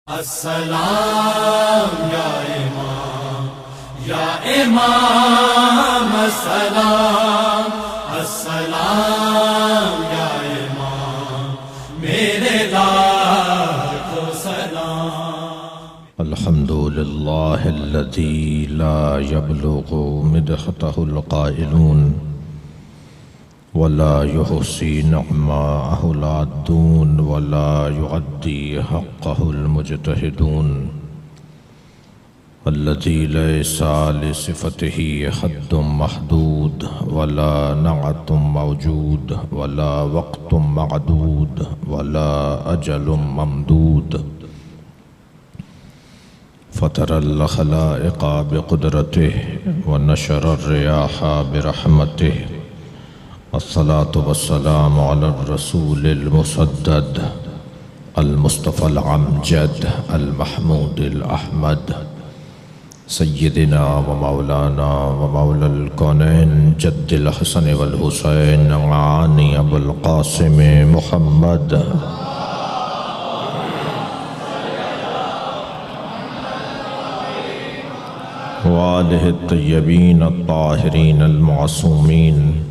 السلام یا امام السلام السلام یا امام میرے لاکھوں سلام الحمد للہ الذی لا یبلغ مدحته القائلون ولا يحصي نعماءه العادون ولا يعدي حقه المجتهدون الذي ليس لصفته حد محدود ولا نعت موجود ولا وقت معدود ولا أجل ممدود فطر الخلائق بقدرته ونشر الرياح برحمته الصلاة والسلام على الرسول المسدد المصطفى العمجد المحمود الأحمد سيدنا ومولانا ومولى الكونين جد الحسن والحسين معاني أبو القاسم محمد وآله الطيبين الطاهرين المعصومين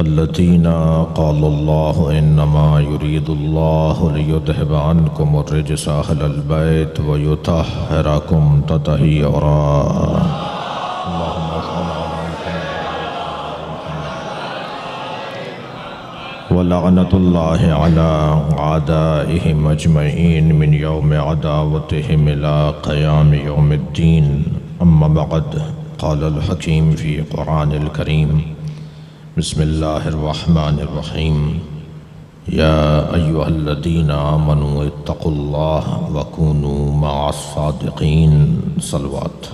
الذين قال الله إنما يريد الله ليذهب عنكم الرجس أهل البيت ويطهركم تطهيرا اللهم صل على محمد ولعنة الله على أعدائهم أجمعين من يوم عداوتهم إلى قيام يوم الدين أما بعد قال الحكيم في القرآن الكريم بسم الله الرحمن الرحيم يا أيها الذين آمنوا اتقوا الله وكونوا مع الصادقين صلوات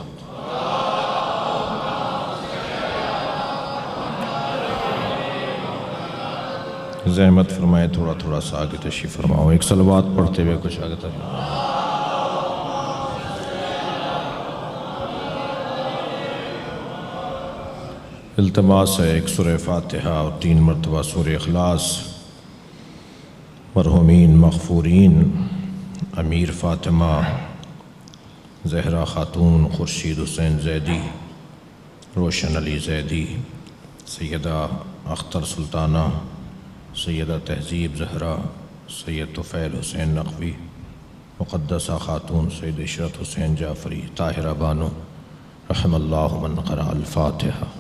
زحمت فرمائے تھوڑا تھوڑا سا آگے تشریف فرماؤ ایک صلوات پڑھتے ہوئے کچھ آگے تشریف التماس ہے ایک سورہ فاتحہ اور 3 مرتبہ سورہ اخلاص مرحومین مغفورین امیر فاطمہ زہرا خاتون خورشید حسین زیدی روشن علی زیدی سیدہ اختر سلطانہ سیدہ تہذیب زہرا سید طفیل حسین نقوی مقدسہ خاتون سید عشرت حسین جعفری طاہرہ بانو رحم اللہ من قرأ الفاتحہ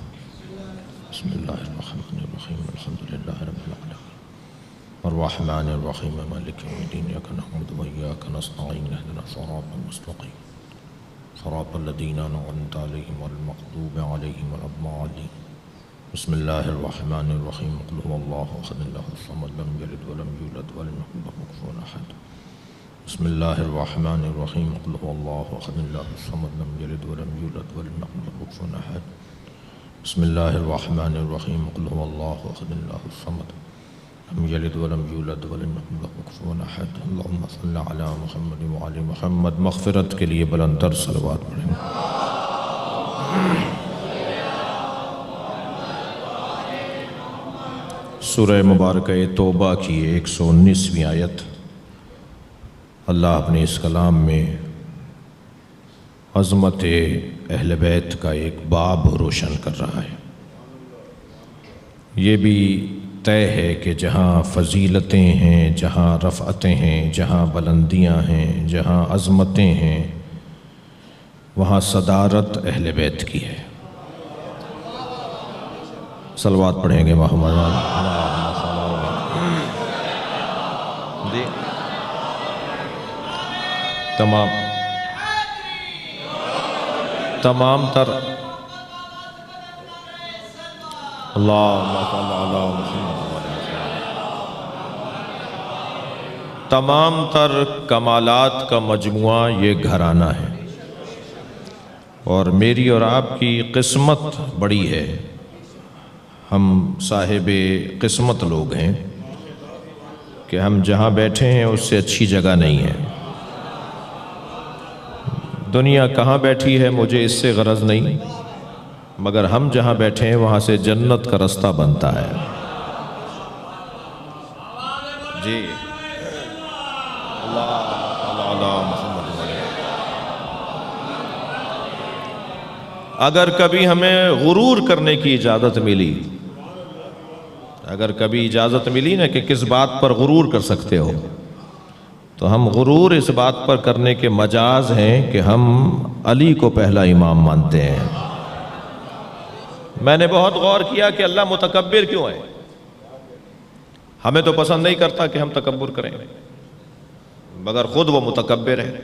بسم اللہ الرحمن الرحیم الحمد للہ رب العالمین الرحمن الرحیم مالک یوم الدین ایاک نعبد و ایاک نستعین اهدنا الصراط المستقیم صراط الذین انعمت علیہم غیر المغضوب علیہم ولا الضالین بسم اللہ الرحمن الرحیم قل هو اللہ احد اللہ الصمد لم یلد ولم یولد ولم یکن له کفوا احد بسم اللہ الرحمن الرحیم قل هو اللہ احد اللہ الصمد لم یلد ولم یولد ولم یکن له کفوا احد بسم اللہ الرحمن الرحیم قل هو اللہ احد اللہ الصمد لم یلد ولم یولد ولم یکن له کفوا احد اللہم صل علی محمد وعلی محمد مغفرت کے لیے بلند تر صلوات پڑھیں سورہ مبارکہ توبہ کی 119ویں آیت اللہ اپنے اس کلام میں عظمت اہل بیت کا ایک باب روشن کر رہا ہے یہ بھی طے ہے کہ جہاں فضیلتیں ہیں جہاں رفعتیں ہیں جہاں بلندیاں ہیں جہاں عظمتیں ہیں وہاں صدارت اہل بیت کی ہے صلوات پڑھیں گے محمد تمام تر تمام تر کمالات کا مجموعہ یہ گھرانہ ہے اور میری اور آپ کی قسمت بڑی ہے ہم صاحب قسمت لوگ ہیں کہ ہم جہاں بیٹھے ہیں اس سے اچھی جگہ نہیں ہے دنیا کہاں بیٹھی ہے مجھے اس سے غرض نہیں مگر ہم جہاں بیٹھے ہیں وہاں سے جنت کا رستہ بنتا ہے جی اللہ اگر کبھی ہمیں غرور کرنے کی اجازت ملی، اگر کبھی اجازت ملی نا کہ کس بات پر غرور کر سکتے ہو، تو ہم غرور اس بات پر کرنے کے مجاز ہیں کہ ہم علی کو پہلا امام مانتے ہیں۔ میں نے بہت غور کیا کہ اللہ متکبر کیوں ہے؟ ہمیں تو پسند نہیں کرتا کہ ہم تکبر کریں، مگر خود وہ متکبر ہے۔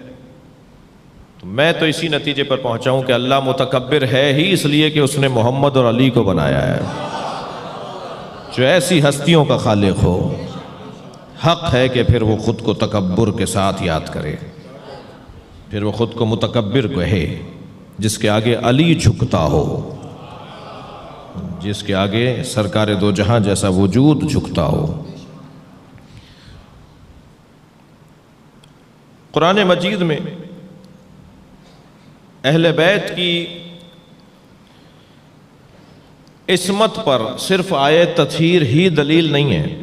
تو میں تو اسی نتیجے پر پہنچا ہوں کہ اللہ متکبر ہے ہی اس لیے کہ اس نے محمد اور علی کو بنایا ہے۔ جو ایسی ہستیوں کا خالق ہو، حق ہے کہ پھر وہ خود کو تکبر کے ساتھ یاد کرے، پھر وہ خود کو متکبر کہے، جس کے آگے علی جھکتا ہو، جس کے آگے سرکار دو جہاں جیسا وجود جھکتا ہو۔ قرآن مجید میں اہل بیت کی عصمت پر صرف آیت تطہیر ہی دلیل نہیں ہے۔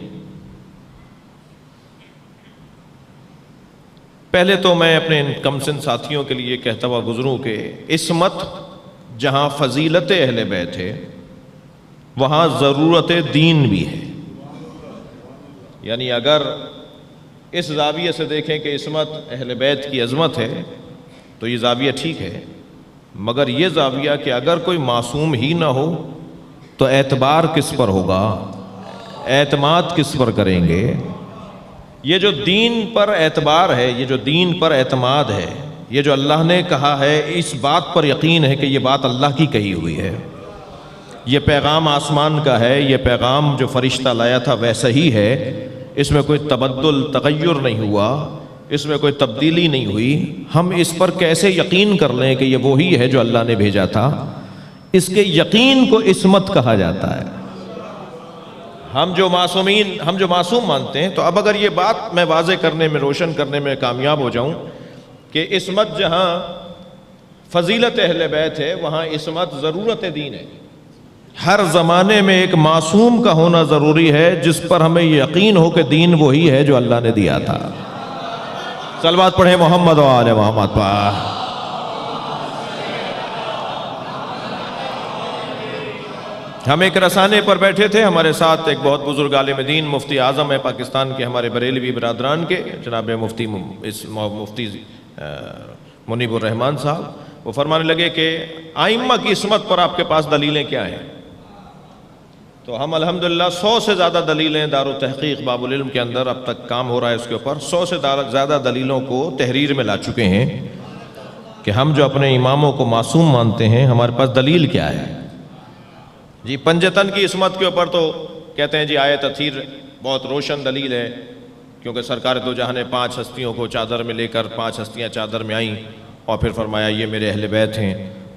پہلے تو میں اپنے ان کم سن ساتھیوں کے لیے کہتا ہوا گزروں کہ عصمت جہاں فضیلت اہل بیت ہے، وہاں ضرورت دین بھی ہے۔ یعنی اگر اس زاویے سے دیکھیں کہ عصمت اہل بیت کی عظمت ہے تو یہ زاویہ ٹھیک ہے، مگر یہ زاویہ کہ اگر کوئی معصوم ہی نہ ہو تو اعتبار کس پر ہوگا، اعتماد کس پر کریں گے؟ یہ جو دین پر اعتبار ہے، یہ جو دین پر اعتماد ہے، یہ جو اللہ نے کہا ہے، اس بات پر یقین ہے کہ یہ بات اللہ کی کہی ہوئی ہے، یہ پیغام آسمان کا ہے، یہ پیغام جو فرشتہ لایا تھا ویسا ہی ہے، اس میں کوئی تبدل تغیر نہیں ہوا، اس میں کوئی تبدیلی نہیں ہوئی۔ ہم اس پر کیسے یقین کر لیں کہ یہ وہی ہے جو اللہ نے بھیجا تھا؟ اس کے یقین کو عصمت کہا جاتا ہے۔ ہم جو معصوم مانتے ہیں، تو اب اگر یہ بات میں واضح کرنے میں، روشن کرنے میں کامیاب ہو جاؤں کہ عصمت جہاں فضیلت اہل بیت ہے، وہاں عصمت ضرورت دین ہے۔ ہر زمانے میں ایک معصوم کا ہونا ضروری ہے جس پر ہمیں یقین ہو کہ دین وہی ہے جو اللہ نے دیا تھا۔ صلوات پڑھیں محمد و آل محمد پر۔ ہم ایک رسانے پر بیٹھے تھے، ہمارے ساتھ ایک بہت بزرگ عالم دین مفتی اعظم ہے پاکستان کے، ہمارے بریلوی برادران کے، جناب مفتی منیب الرحمان صاحب۔ وہ فرمانے لگے کہ ائمہ کی عصمت پر آپ کے پاس دلیلیں کیا ہیں؟ تو ہم الحمدللہ 100 سے زیادہ دلیلیں دار التحقیق باب العلم کے اندر اب تک کام ہو رہا ہے اس کے اوپر، 100 سے زیادہ دلیلوں کو تحریر میں لا چکے ہیں کہ ہم جو اپنے اماموں کو معصوم مانتے ہیں، ہمارے پاس دلیل کیا ہے۔ جی پنجتن کی عصمت کے اوپر تو کہتے ہیں جی آیت تطہیر بہت روشن دلیل ہے، کیونکہ سرکار دو جہاں نے 5 ہستیوں کو چادر میں لے کر 5 ہستیاں چادر میں آئیں اور پھر فرمایا یہ میرے اہل بیت ہیں،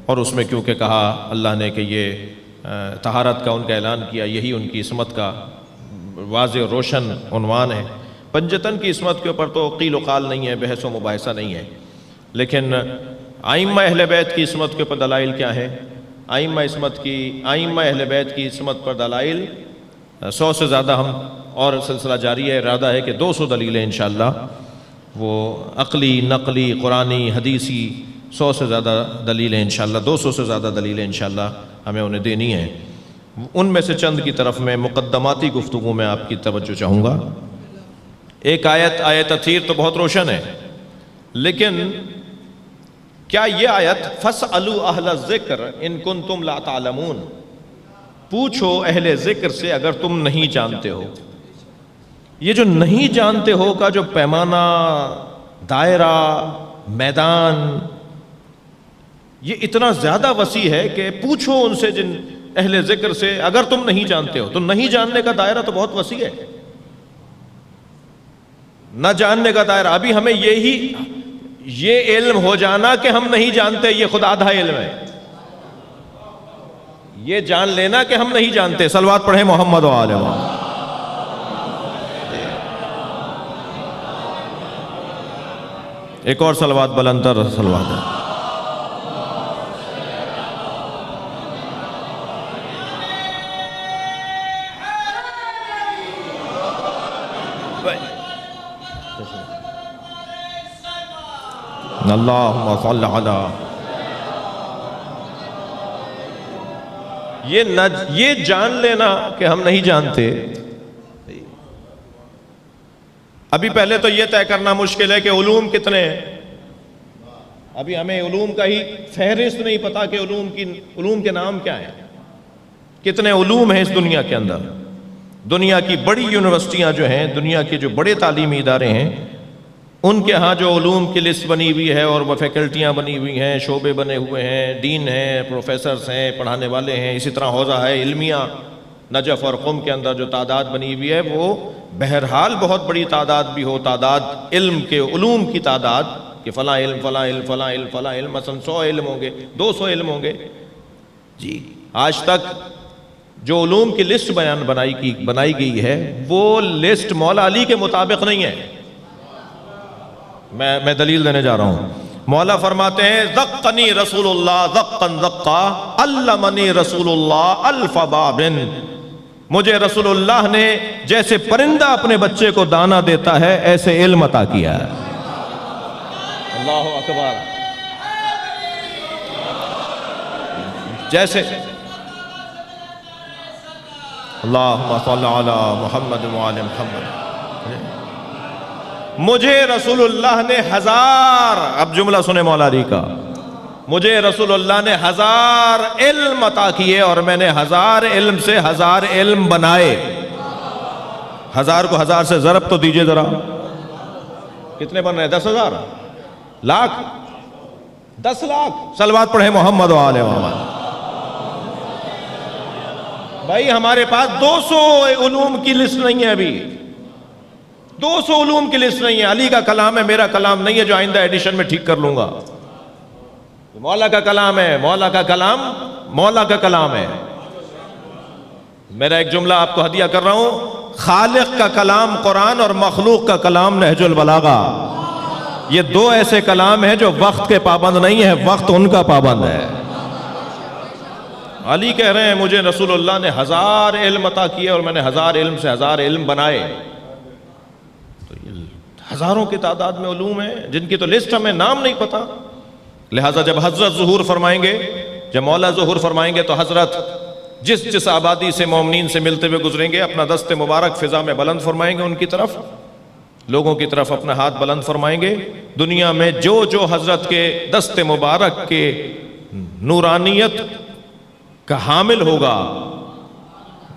اور اس میں کیونکہ کہا اللہ نے کہ یہ طہارت کا ان کا اعلان کیا، یہی ان کی عصمت کا واضح اور روشن عنوان ہے۔ پنجتن کی عصمت کے اوپر تو قیل و قال نہیں ہے، بحث و مباحثہ نہیں ہے، لیکن ائمہ اہل بیت کی عصمت کے اوپر دلائل کیا ہیں؟ ائمہ اہل بیت کی عصمت پر دلائل 100 سے زیادہ ہم، اور سلسلہ جاری ہے، ارادہ ہے کہ 200 دلیلیں انشاءاللہ وہ عقلی، نقلی، قرآنی، حدیثی 100 سے زیادہ دلیلیں انشاءاللہ، 200 سے زیادہ دلیلیں انشاءاللہ ہمیں انہیں دینی ہیں۔ ان میں سے چند کی طرف میں مقدماتی گفتگو میں آپ کی توجہ چاہوں گا۔ ایک آیت تطہیر تو بہت روشن ہے، لیکن کیا یہ آیت فَاسْأَلُوا أَهْلَ الذِّكْرِ إِن كُنتُمْ لَا تَعْلَمُونَ، پوچھو اہل ذکر سے اگر تم نہیں جانتے ہو، یہ جو نہیں جانتے ہو کا جو پیمانہ، دائرہ، میدان، یہ اتنا زیادہ وسیع ہے کہ پوچھو ان سے، جن اہل ذکر سے، اگر تم نہیں جانتے ہو۔ تو نہیں جاننے کا دائرہ تو بہت وسیع ہے، نہ جاننے کا دائرہ، ابھی ہمیں یہ علم ہو جانا کہ ہم نہیں جانتے، یہ خود آدھا علم ہے۔ یہ جان لینا کہ ہم نہیں جانتے۔ صلوات پڑھیں محمد و آل محمد۔ ایک اور صلوات بلندر صلوات ہے۔ اللہم صل علی یہ جان لینا کہ ہم نہیں جانتے. ابھی پہلے تو یہ طے کرنا مشکل ہے کہ علوم کتنے ہیں. ابھی ہمیں علوم کا ہی فہرست نہیں پتا کہ علوم کے نام کیا ہیں. کتنے علوم ہیں اس دنیا کے اندر. دنیا کی بڑی یونیورسٹیاں جو ہیں, دنیا کے جو بڑے تعلیمی ادارے ہیں, ان کے ہاں جو علوم کی لسٹ بنی ہوئی ہے اور وہ فیکلٹیاں بنی ہوئی ہیں, شعبے بنے ہوئے ہیں, ڈین ہیں, پروفیسرز ہیں, پڑھانے والے ہیں, اسی طرح حوزہ ہے علمیہ نجف اور قم کے اندر جو تعداد بنی ہوئی ہے وہ بہرحال بہت بڑی تعداد بھی ہو, تعداد علم کے علوم کی تعداد کہ فلاں علم فلاں علم فلاں علم فلاں علم, مثلا 100 علم ہوں گے, 200 علم ہوں گے. جی آج تک جو علوم کی لسٹ بنائی گئی ہے وہ لسٹ مولا علی کے مطابق نہیں ہے. میں دلیل دینے جا رہا ہوں. مولا فرماتے ہیں ذقنی رسول اللہ ذقن ذقا علمنی رسول اللہ الف باب, مجھے رسول اللہ نے جیسے پرندہ اپنے بچے کو دانا دیتا ہے ایسے علم عطا کیا ہے. اللہ اکبر. جیسے اللہم صلی علی محمد وعلی محمد. مجھے رسول اللہ نے 1000, اب جملہ سنے مولا علی کا, مجھے رسول اللہ نے 1000 علم عطا کیے اور میں نے 1000 علم سے 1000 علم بنائے. 1000 کو 1000 سے ضرب تو دیجئے ذرا, کتنے بن رہے ہیں؟ 10,000 لاکھ 10 لاکھ. صلوات پڑھے محمد و آل محمد. بھائی ہمارے پاس 200 علوم کی لسٹ نہیں ہے, ابھی 200 علوم کی لسٹ نہیں ہے. علی کا کلام ہے, میرا کلام نہیں ہے جو آئندہ ایڈیشن میں ٹھیک کر لوں گا. مولا کا کلام ہے, مولا کا کلام مولا کا کلام ہے. میرا ایک جملہ آپ کو ہدیہ کر رہا ہوں, خالق کا کلام قرآن اور مخلوق کا کلام نہج البلاغہ, یہ 2 ایسے کلام ہیں جو وقت کے پابند نہیں ہے, وقت ان کا پابند ہے. علی کہہ رہے ہیں مجھے رسول اللہ نے 1000 علم عطا کیے اور میں نے 1000 علم سے 1000 علم بنائے. تو یہ ہزاروں کی تعداد میں علوم ہیں جن کی تو لسٹ ہمیں نام نہیں پتا. لہٰذا جب حضرت ظہور فرمائیں گے, جب مولا ظہور فرمائیں گے تو حضرت جس آبادی سے مومنین سے ملتے ہوئے گزریں گے اپنا دست مبارک فضا میں بلند فرمائیں گے, ان کی طرف لوگوں کی طرف اپنا ہاتھ بلند فرمائیں گے. دنیا میں جو حضرت کے دست مبارک کے نورانیت کا حامل ہوگا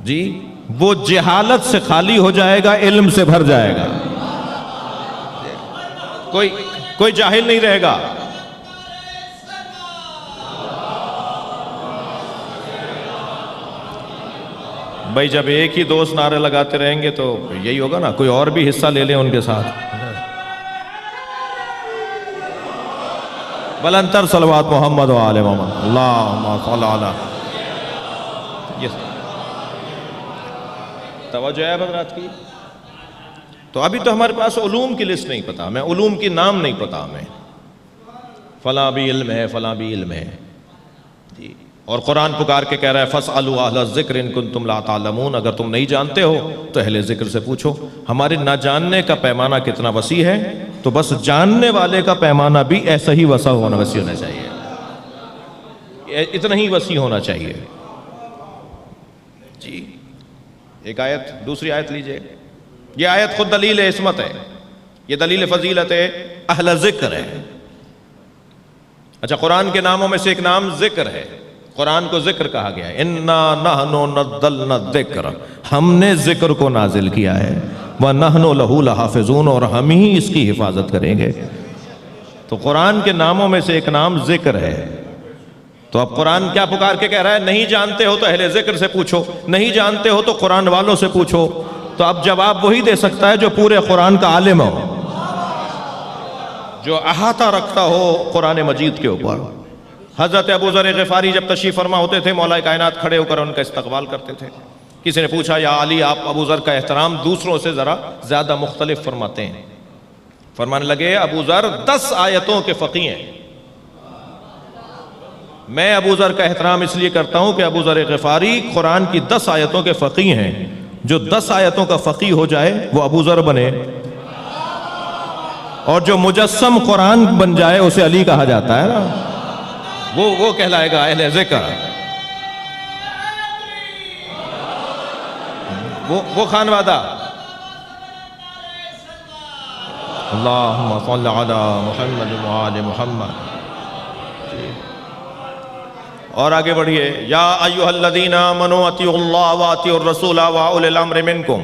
جی, وہ جہالت سے خالی ہو جائے گا, علم سے بھر جائے گا. کوئی جاہل نہیں رہے گا. بھائی جب ایک ہی دوست نعرے لگاتے رہیں گے تو یہی ہوگا نا, کوئی اور بھی حصہ لے لیں ان کے ساتھ. بلندتر صلوات محمد و آل محمد. اللہم صلی علی. توجہ ہے حضرات کی. تو ابھی تو ہمارے پاس علوم کی لسٹ نہیں پتا, ہمیں علوم کی نام نہیں پتا, ہمیں فلاں بھی علم ہے فلاں بھی علم ہے جی. اور قرآن پکار کے کہہ رہا ہے فَاسْأَلُوا أَهْلَ الذِّكْرِ إِن كُنتُمْ لَا تَعْلَمُونَ, اگر تم نہیں جانتے ہو تو اہل ذکر سے پوچھو. ہمارے نہ جاننے کا پیمانہ کتنا وسیع ہے, تو بس جاننے والے کا پیمانہ بھی ایسا ہی وسیع ہونا چاہیے, اتنا ہی وسیع ہونا چاہیے جی. ایک آیت, دوسری آیت لیجئے. یہ آیت خود دلیل عصمت ہے, یہ دلیل فضیلت اہل ذکر ہے. اچھا, قرآن کے ناموں میں سے ایک نام ذکر ہے. قرآن کو ذکر کہا گیا ہے. اِنَّا نَحْنُ نَزَّلْنَا الذِّكْرَ, ہم نے ذکر کو نازل کیا ہے. وَنَحْنُ لَهُ لَحَافِظُونَ, اور ہم ہی اس کی حفاظت کریں گے. تو قرآن کے ناموں میں سے ایک نام ذکر ہے. تو اب قرآن کیا پکار کے کہہ رہا ہے, نہیں جانتے ہو تو اہل ذکر سے پوچھو, نہیں جانتے ہو تو قرآن والوں سے پوچھو. تو اب جواب وہی دے سکتا ہے جو پورے قرآن کا عالم ہو, جو احاطہ رکھتا ہو قرآن مجید کے اوپر. حضرت ابو ذر غفاری جب تشریف فرما ہوتے تھے, مولا کائنات کھڑے ہو کر ان کا استقبال کرتے تھے. کسی نے پوچھا یا علی, آپ ابو ذر کا احترام دوسروں سے ذرا زیادہ مختلف فرماتے ہیں. فرمانے لگے ابو ذر 10 آیتوں کے فقیہ ہیں. میں ابو ذر کا احترام اس لیے کرتا ہوں کہ ابو ذر غفاری قرآن کی 10 آیتوں کے فقیہ ہیں. جو 10 آیتوں کا فقیہ ہو جائے وہ ابو ذر بنے, اور جو مجسم قرآن بن جائے اسے علی کہا جاتا ہے نا, وہ کہلائے گا اہل ذکر. وہ خانوادہ. اللہم صل علی محمد و آل محمد. اور آگے بڑھیے. یا ایھا الذین آمنوا اطیعوا اللہ واطیعوا الرسول واولی الامر منکم.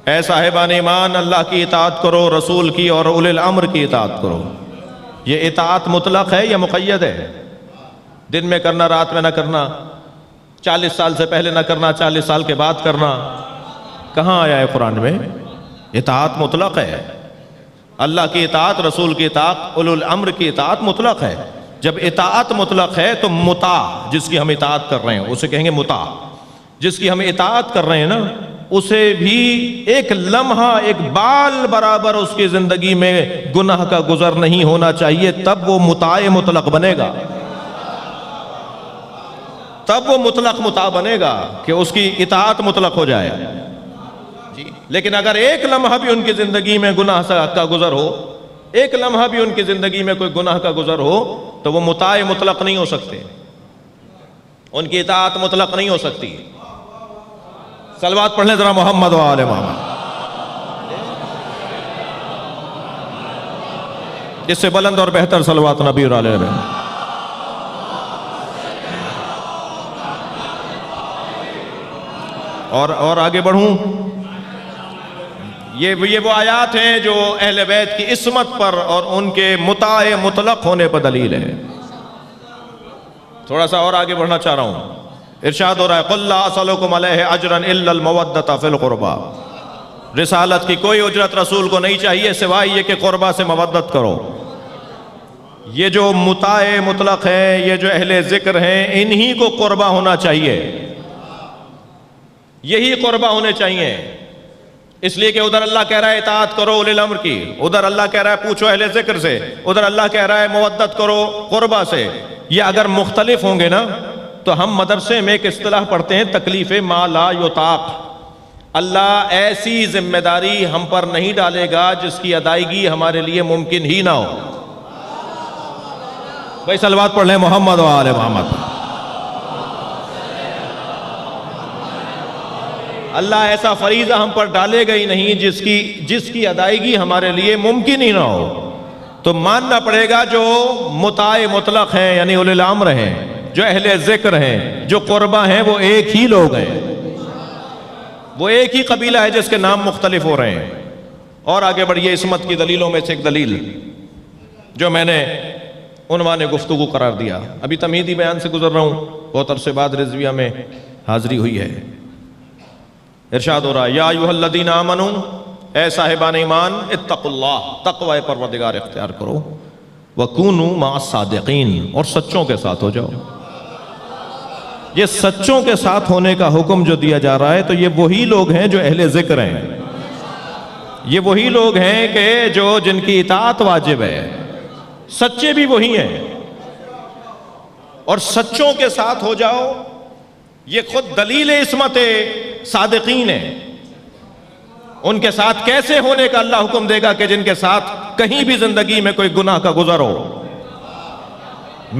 اے صاحبان ایمان، اللہ کی اطاعت کرو، رسول کی اور اولی الامر کی اطاعت کرو. یہ اطاعت مطلق ہے یا مقید ہے؟ دن میں کرنا، رات میں نہ کرنا، 40 سال سے پہلے نہ کرنا، 40 سال کے بعد کرنا. کہاں آیا ہے قرآن میں؟ اطاعت مطلق ہے. اللہ کی اطاعت، رسول کی اطاعت، اولی الامر کی اطاعت مطلق ہے. جب اطاعت مطلق ہے تو مطاع، جس کی ہم اطاعت کر رہے ہیں اسے کہیں گے مطاع. جس کی ہم اطاعت کر رہے ہیں نا، اسے بھی ایک لمحہ، ایک بال برابر اس کی زندگی میں گناہ کا گزر نہیں ہونا چاہیے، تب وہ مطاع مطلق بنے گا. تب وہ مطلق مطاع بنے گا کہ اس کی اطاعت مطلق ہو جائے. لیکن اگر ایک لمحہ بھی ان کی زندگی میں گناہ کا گزر ہو، ایک لمحہ بھی ان کی زندگی میں کوئی گناہ کا گزر ہو، تو وہ مطاع مطلق نہیں ہو سکتے، ان کی اطاعت مطلق نہیں ہو سکتی. صلوات پڑھ لیں ذرا محمد و آل محمد. اس سے بلند اور بہتر صلوات نبی اور آل نبی. اور آگے بڑھوں. یہ وہ آیات ہیں جو اہل بیت کی عصمت پر اور ان کے مطاع مطلق ہونے پر دلیل ہے. تھوڑا سا اور آگے بڑھنا چاہ رہا ہوں. ارشاد ہو رہا ہے قُلْ لَا أَسْأَلُكُمْ عَلَيْهِ أَجْرًا إِلَّا الْمَوَدَّةَ فِي الْقُرْبَى. رسالت کی کوئی اجرت رسول کو نہیں چاہیے سوائے یہ کہ قربہ سے مودت کرو. یہ جو مطاع مطلق ہے، یہ جو اہل ذکر ہیں، انہی کو قربہ ہونا چاہیے، یہی قربہ ہونے چاہیے. اس لیے کہ ادھر اللہ کہہ رہا ہے اطاعت کرو اولی الامر کی، ادھر اللہ کہہ رہا ہے پوچھو اہل ذکر سے، ادھر اللہ کہہ رہا ہے مودت کرو قربہ سے. یہ اگر مختلف ہوں گے نا تو ہم مدرسے میں ایک اصطلاح پڑھتے ہیں تکلیف ما لا یطاق. اللہ ایسی ذمہ داری ہم پر نہیں ڈالے گا جس کی ادائیگی ہمارے لیے ممکن ہی نہ ہو. بھائی صلوات پڑھ لیں محمد و آل محمد. اللہ ایسا فریضہ ہم پر ڈالے گا ہی نہیں جس کی ادائیگی ہمارے لیے ممکن ہی نہ ہو. تو ماننا پڑے گا جو مطاع مطلق ہیں، یعنی اولی الامر ہیں، جو اہل ذکر ہیں، جو قربہ ہیں، وہ ایک ہی لوگ ہیں، وہ ایک ہی قبیلہ ہے جس کے نام مختلف ہو رہے ہیں. اور آگے بڑھیے. عصمت کی دلیلوں میں سے ایک دلیل جو میں نے عنوان گفتگو قرار دیا، ابھی تمہیدی بیان سے گزر رہا ہوں، بہت عرصے بعد رضویہ میں حاضری ہوئی ہے. ارشاد ہو رہا ہے یا ایھا الذین آمنوا، اے صاحبان ایمان، اتقوا اللہ، تقوی پروردگار اختیار کرو، وکونوا مع الصادقین، اور سچوں کے ساتھ ہو جاؤ. یہ سچوں کے ساتھ ہونے کا حکم جو دیا جا رہا ہے تو یہ وہی لوگ ہیں جو اہل ذکر ہیں، یہ وہی لوگ ہیں کہ جن کی اطاعت واجب ہے. سچے بھی وہی ہیں، اور سچوں کے ساتھ ہو جاؤ یہ خود دلیل عصمت صادقین ہے. ان کے ساتھ کیسے ہونے کا اللہ حکم دے گا کہ جن کے ساتھ کہیں بھی زندگی میں کوئی گناہ کا گزر ہو.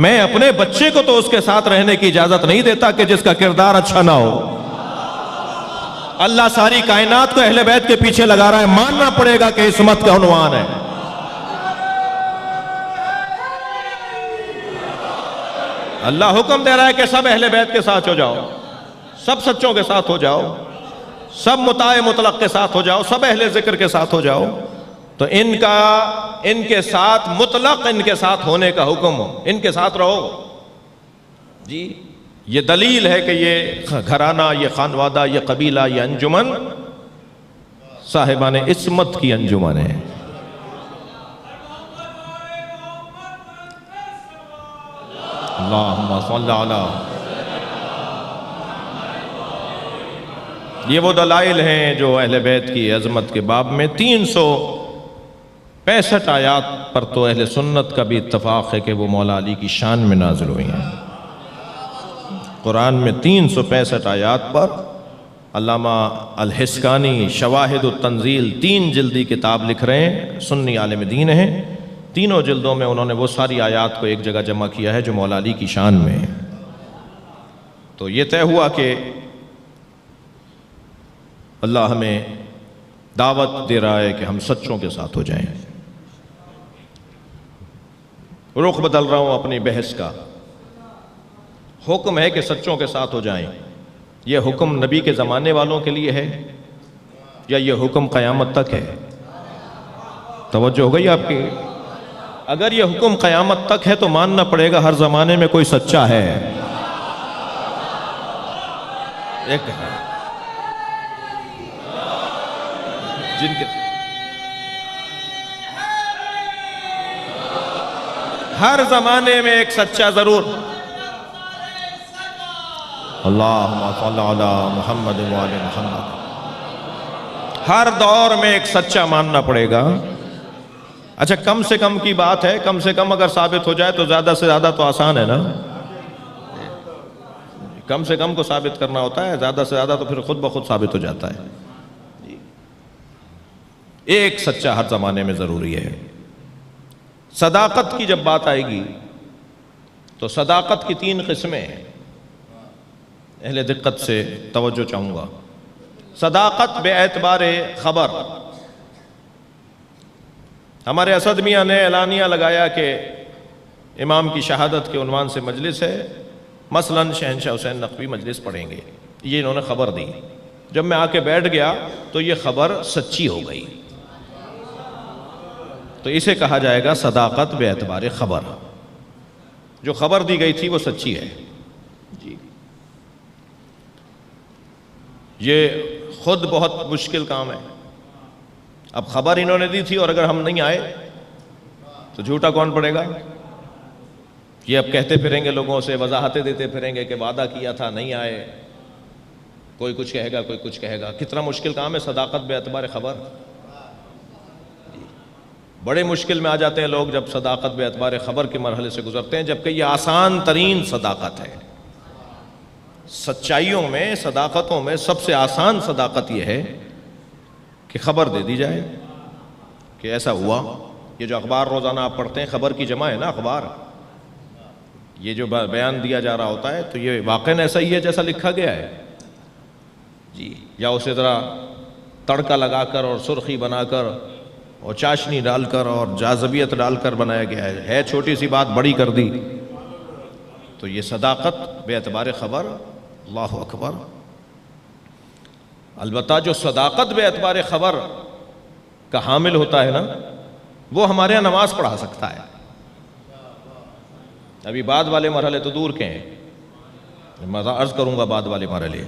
میں اپنے بچے کو تو اس کے ساتھ رہنے کی اجازت نہیں دیتا کہ جس کا کردار اچھا نہ ہو. اللہ ساری کائنات کو اہل بیت کے پیچھے لگا رہا ہے، ماننا پڑے گا کہ عصمت کا عنوان ہے. اللہ حکم دے رہا ہے کہ سب اہل بیت کے ساتھ ہو جاؤ، سب سچوں کے ساتھ ہو جاؤ، سب مطاع مطلق کے ساتھ ہو جاؤ، سب اہل ذکر کے ساتھ ہو جاؤ. تو ان کے ساتھ مطلق ان کے ساتھ ہونے کا حکم ہو، ان کے ساتھ رہو. جی یہ دلیل ہے کہ یہ گھرانہ، یہ خانوادہ، یہ قبیلہ، یہ انجمن صاحبان عصمت کی انجمن ہے. اللہم صل علی. یہ وہ دلائل ہیں جو اہل بیت کی عظمت کے باب میں 365 آیات پر تو اہل سنت کا بھی اتفاق ہے کہ وہ مولا علی کی شان میں نازل ہوئی ہیں. قرآن میں 365 آیات پر علامہ الحسکانی شواہد التنزیل 3 جلدی کتاب لکھ رہے ہیں، سنی عالم دین ہیں. تینوں جلدوں میں انہوں نے وہ ساری آیات کو ایک جگہ جمع کیا ہے جو مولا علی کی شان میں ہے. تو یہ طے ہوا کہ اللہ ہمیں دعوت دے رہا ہے کہ ہم سچوں کے ساتھ ہو جائیں۔ رخ بدل رہا ہوں اپنی بحث کا۔ حکم ہے کہ سچوں کے ساتھ ہو جائیں، یہ حکم نبی کے زمانے والوں کے لیے ہے یا یہ حکم قیامت تک ہے؟ توجہ ہو گئی آپ کی؟ اگر یہ حکم قیامت تک ہے تو ماننا پڑے گا ہر زمانے میں کوئی سچا ہے۔ ایک ہے جن کے ہر زمانے میں ایک سچا ضرور، اللہم صلی علی محمد وآل محمد، ہر دور میں ایک سچا ماننا پڑے گا۔ اچھا کم سے کم کی بات ہے، کم سے کم اگر ثابت ہو جائے تو زیادہ سے زیادہ تو آسان ہے نا، کم سے کم کو ثابت کرنا ہوتا ہے، زیادہ سے زیادہ تو پھر خود بخود ثابت ہو جاتا ہے۔ ایک سچا ہر زمانے میں ضروری ہے۔ صداقت کی جب بات آئے گی تو صداقت کی 3 قسمیں ہیں، اہل دقت سے توجہ چاہوں گا۔ صداقت بے اعتبار خبر، ہمارے اسد میاں نے اعلانیہ لگایا کہ امام کی شہادت کے عنوان سے مجلس ہے، مثلاً شہنشاہ حسین نقوی مجلس پڑھیں گے، یہ انہوں نے خبر دی۔ جب میں آ کے بیٹھ گیا تو یہ خبر سچی ہو گئی، تو اسے کہا جائے گا صداقت بے اعتبار خبر۔ جو خبر دی گئی تھی وہ سچی ہے جی۔ یہ خود بہت مشکل کام ہے۔ اب خبر انہوں نے دی تھی اور اگر ہم نہیں آئے تو جھوٹا کون پڑے گا؟ یہ اب کہتے پھریں گے لوگوں سے، وضاحتیں دیتے پھریں گے کہ وعدہ کیا تھا نہیں آئے، کوئی کچھ کہے گا کوئی کچھ کہے گا۔ کتنا مشکل کام ہے صداقت بے اعتبار خبر۔ بڑے مشکل میں آ جاتے ہیں لوگ جب صداقت بے اعتبار خبر کے مرحلے سے گزرتے ہیں، جبکہ یہ آسان ترین صداقت ہے۔ سچائیوں میں، صداقتوں میں سب سے آسان صداقت یہ ہے کہ خبر دے دی جائے کہ ایسا ہوا۔ یہ جو اخبار روزانہ آپ پڑھتے ہیں، خبر کی جمع ہے نا اخبار، یہ جو بیان دیا جا رہا ہوتا ہے تو یہ واقعاً ایسا ہی ہے جیسا لکھا گیا ہے جی، یا اسے ذرا تڑکا لگا کر اور سرخی بنا کر اور چاشنی ڈال کر اور جاذبیت ڈال کر بنایا گیا ہے چھوٹی سی بات بڑی کر دی۔ تو یہ صداقت بے اعتبار خبر، اللہ اکبر۔ البتہ جو صداقت بے اعتبار خبر کا حامل ہوتا ہے نا، وہ ہمارے یہاں نماز پڑھا سکتا ہے۔ ابھی بعد والے مرحلے تو دور کے ہیں، میں عرض کروں گا بعد والے مرحلے،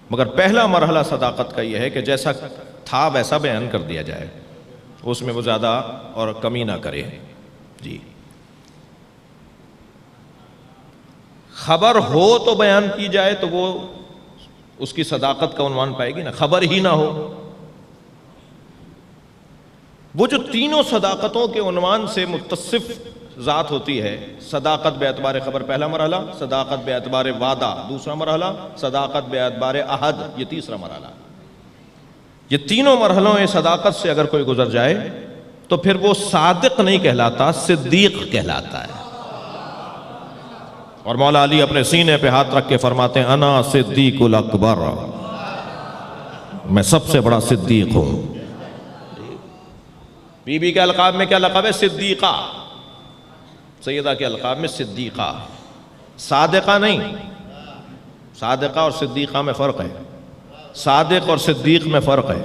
مگر پہلا مرحلہ صداقت کا یہ ہے کہ جیسا تھا ویسا بیان کر دیا جائے، اس میں وہ زیادہ اور کمی نہ کرے جی۔ خبر ہو تو بیان کی جائے تو وہ اس کی صداقت کا عنوان پائے گی نا، خبر ہی نہ ہو۔ وہ جو تینوں صداقتوں کے عنوان سے متصف ذات ہوتی ہے، صداقت بے اعتبار خبر پہلا مرحلہ، صداقت بے اعتبار وعدہ دوسرا مرحلہ، صداقت بے اعتبار عہد یہ تیسرا مرحلہ۔ یہ تینوں مرحلوں صداقت سے اگر کوئی گزر جائے تو پھر وہ صادق نہیں کہلاتا، صدیق کہلاتا ہے۔ اور مولا علی اپنے سینے پہ ہاتھ رکھ کے فرماتے ہیں انا صدیق الاکبر، میں سب سے بڑا صدیق ہوں۔ بی بی کے القاب میں کیا لقب ہے؟ صدیقہ۔ سیدہ کے القاب میں صدیقہ، صادقہ نہیں۔ صادقہ اور صدیقہ میں فرق ہے، صادق اور صدیق میں فرق ہے،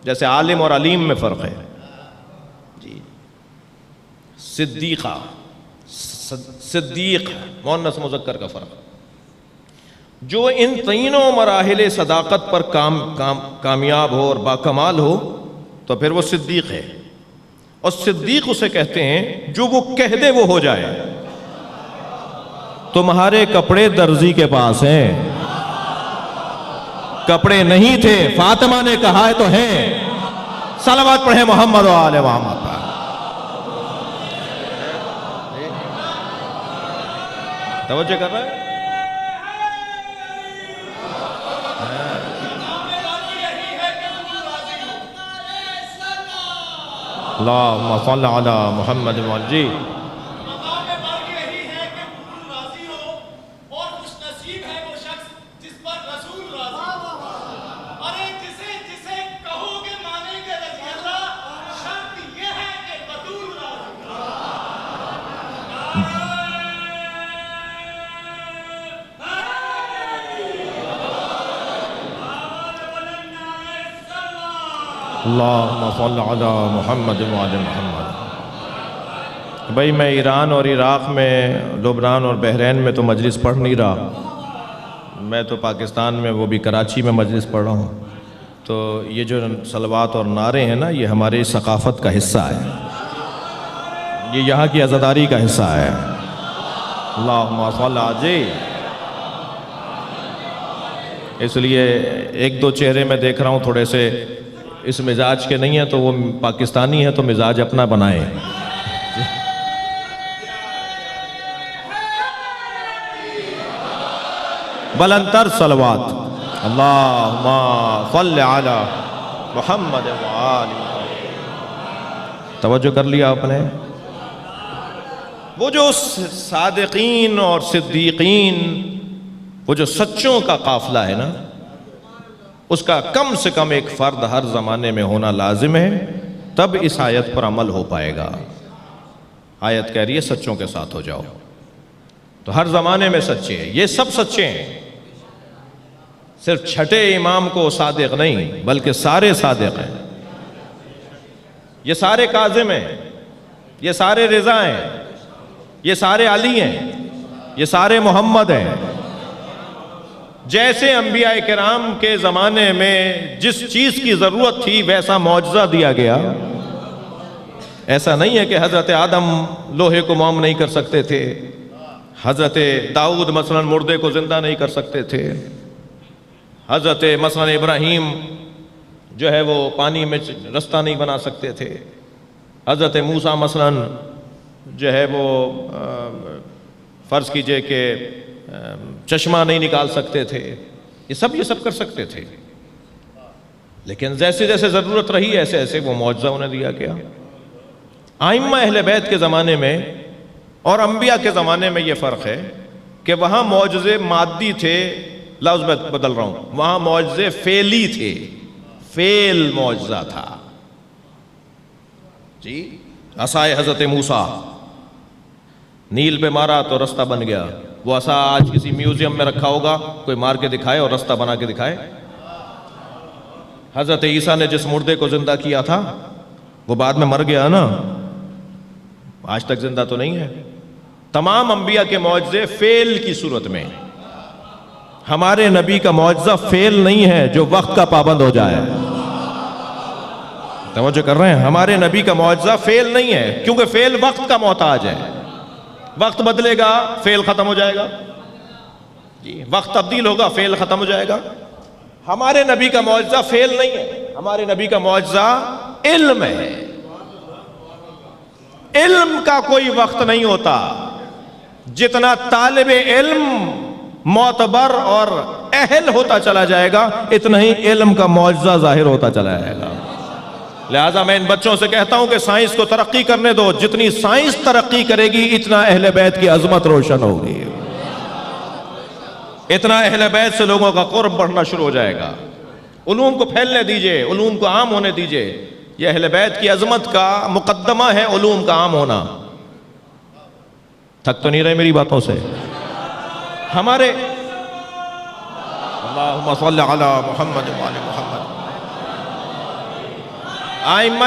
جیسے عالم اور علیم میں فرق ہے جی۔ صدیقہ، صدیق مؤنث مذکر کا فرق۔ جو ان تینوں مراحل صداقت پر کامیاب ہو اور باکمال ہو تو پھر وہ صدیق ہے۔ اور صدیق اسے کہتے ہیں جو وہ کہہ دے وہ ہو جائے۔ تمہارے کپڑے درزی کے پاس ہیں، کپڑے نہیں تھے، فاطمہ نے کہا ہے تو ہیں۔ صلوات پڑھیں محمد و آل محمد پر۔ توجہ کر رہے ہیں؟ اللہم صلی علی محمد و جی۔ اللہم صل علی محمد وعلی محمد۔ بھائی میں ایران اور عراق میں، لبنان اور بحرین میں تو مجلس پڑھ نہیں رہا، میں تو پاکستان میں، وہ بھی کراچی میں مجلس پڑھ رہا ہوں۔ تو یہ جو صلوات اور نعرے ہیں نا، یہ ہماری ثقافت کا حصہ ہے، یہ یہاں کی عزاداری کا حصہ ہے۔ اللہم صل علی، اس لیے ایک دو چہرے میں دیکھ رہا ہوں تھوڑے سے اس مزاج کے نہیں ہیں، تو وہ پاکستانی ہیں تو مزاج اپنا بنائیں۔ بلندتر صلوات، اللہم صل علی محمد وآل محمد۔ توجہ کر لیا آپ نے؟ وہ جو صادقین اور صدیقین، وہ جو سچوں کا قافلہ ہے نا، اس کا کم سے کم ایک فرد ہر زمانے میں ہونا لازم ہے، تب اس آیت پر عمل ہو پائے گا۔ آیت کہہ رہی ہے سچوں کے ساتھ ہو جاؤ، تو ہر زمانے میں سچے ہیں، یہ سب سچے ہیں، صرف چھٹے امام کو صادق نہیں بلکہ سارے صادق ہیں، یہ سارے کاظم ہیں، یہ سارے رضا ہیں، یہ سارے علی ہیں، یہ سارے محمد ہیں۔ جیسے انبیاء کرام کے زمانے میں جس چیز کی ضرورت تھی ویسا معجزہ دیا گیا۔ ایسا نہیں ہے کہ حضرت آدم لوہے کو موم نہیں کر سکتے تھے، حضرت داؤد مثلا مردے کو زندہ نہیں کر سکتے تھے، حضرت مثلا ابراہیم جو ہے وہ پانی میں رستہ نہیں بنا سکتے تھے، حضرت موسیٰ مثلا جو ہے وہ فرض کیجئے کہ چشمہ نہیں نکال سکتے تھے، یہ سب کر سکتے تھے، لیکن جیسے جیسے ضرورت رہی ایسے ایسے وہ معجزہ انہیں دیا گیا۔ ائمہ اہل بیت کے زمانے میں اور انبیاء کے زمانے میں یہ فرق ہے کہ وہاں معجزے مادی تھے، لفظ میں بدل رہا ہوں، وہاں معجزے فعلی تھے، فعل معجزہ تھا۔ جی عصائے حضرت موسیٰ نیل پہ مارا تو رستہ بن گیا، وہ عصا آج کسی میوزیم میں رکھا ہوگا، کوئی مار کے دکھائے اور رستہ بنا کے دکھائے؟ حضرت عیسیٰ نے جس مردے کو زندہ کیا تھا وہ بعد میں مر گیا نا، آج تک زندہ تو نہیں ہے۔ تمام انبیاء کے معجزے فعل کی صورت میں، ہمارے نبی کا معجزہ فعل نہیں ہے جو وقت کا پابند ہو جائے۔ توجہ کر رہے ہیں؟ ہمارے نبی کا معجزہ فعل نہیں ہے، کیونکہ فعل وقت کا محتاج ہے، وقت بدلے گا فعل ختم ہو جائے گا، جی وقت تبدیل ہوگا فعل ختم ہو جائے گا۔ ہمارے نبی کا معجزہ فعل نہیں ہے، ہمارے نبی کا معجزہ علم ہے۔ علم کا کوئی وقت نہیں ہوتا، جتنا طالب علم معتبر اور اہل ہوتا چلا جائے گا اتنا ہی علم کا معجزہ ظاہر ہوتا چلا جائے گا۔ لہٰذا میں ان بچوں سے کہتا ہوں کہ سائنس کو ترقی کرنے دو، جتنی سائنس ترقی کرے گی اتنا اہل بیت کی عظمت روشن ہوگی، اتنا اہل بیت سے لوگوں کا قرب بڑھنا شروع ہو جائے گا۔ علوم کو پھیلنے دیجئے، علوم کو عام ہونے دیجئے، یہ اہل بیت کی عظمت کا مقدمہ ہے علوم کا عام ہونا۔ تھک تو نہیں رہے میری باتوں سے؟ ہمارے اللہم صل علی محمد وعلی محمد۔ ائمہ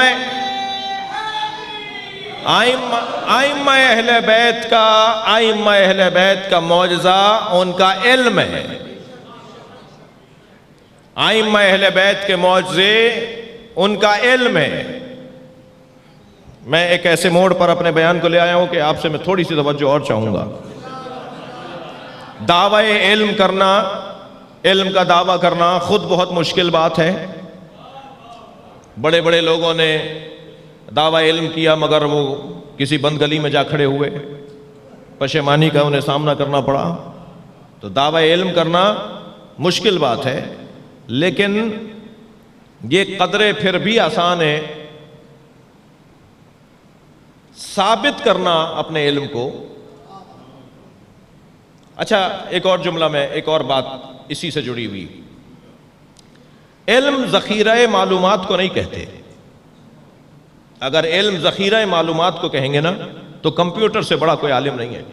اہل بیت کا معجزہ ان کا علم ہے، ائمہ اہل بیت کے معجزے ان کا علم ہے۔ میں ایک ایسے موڑ پر اپنے بیان کو لے آیا ہوں کہ آپ سے میں تھوڑی سی توجہ اور چاہوں گا۔ دعوی علم کرنا، علم کا دعویٰ کرنا خود بہت مشکل بات ہے۔ بڑے بڑے لوگوں نے دعویٰ علم کیا مگر وہ کسی بند گلی میں جا کھڑے ہوئے، پشیمانی کا انہیں سامنا کرنا پڑا۔ تو دعویٰ علم کرنا مشکل بات ہے، لیکن یہ قدرے پھر بھی آسان ہے ثابت کرنا اپنے علم کو۔ اچھا ایک اور جملہ میں، ایک اور بات اسی سے جڑی ہوئی، علم ذخیرہ معلومات کو نہیں کہتے۔ اگر علم ذخیرہ معلومات کو کہیں گے نا تو کمپیوٹر سے بڑا کوئی عالم نہیں ہے.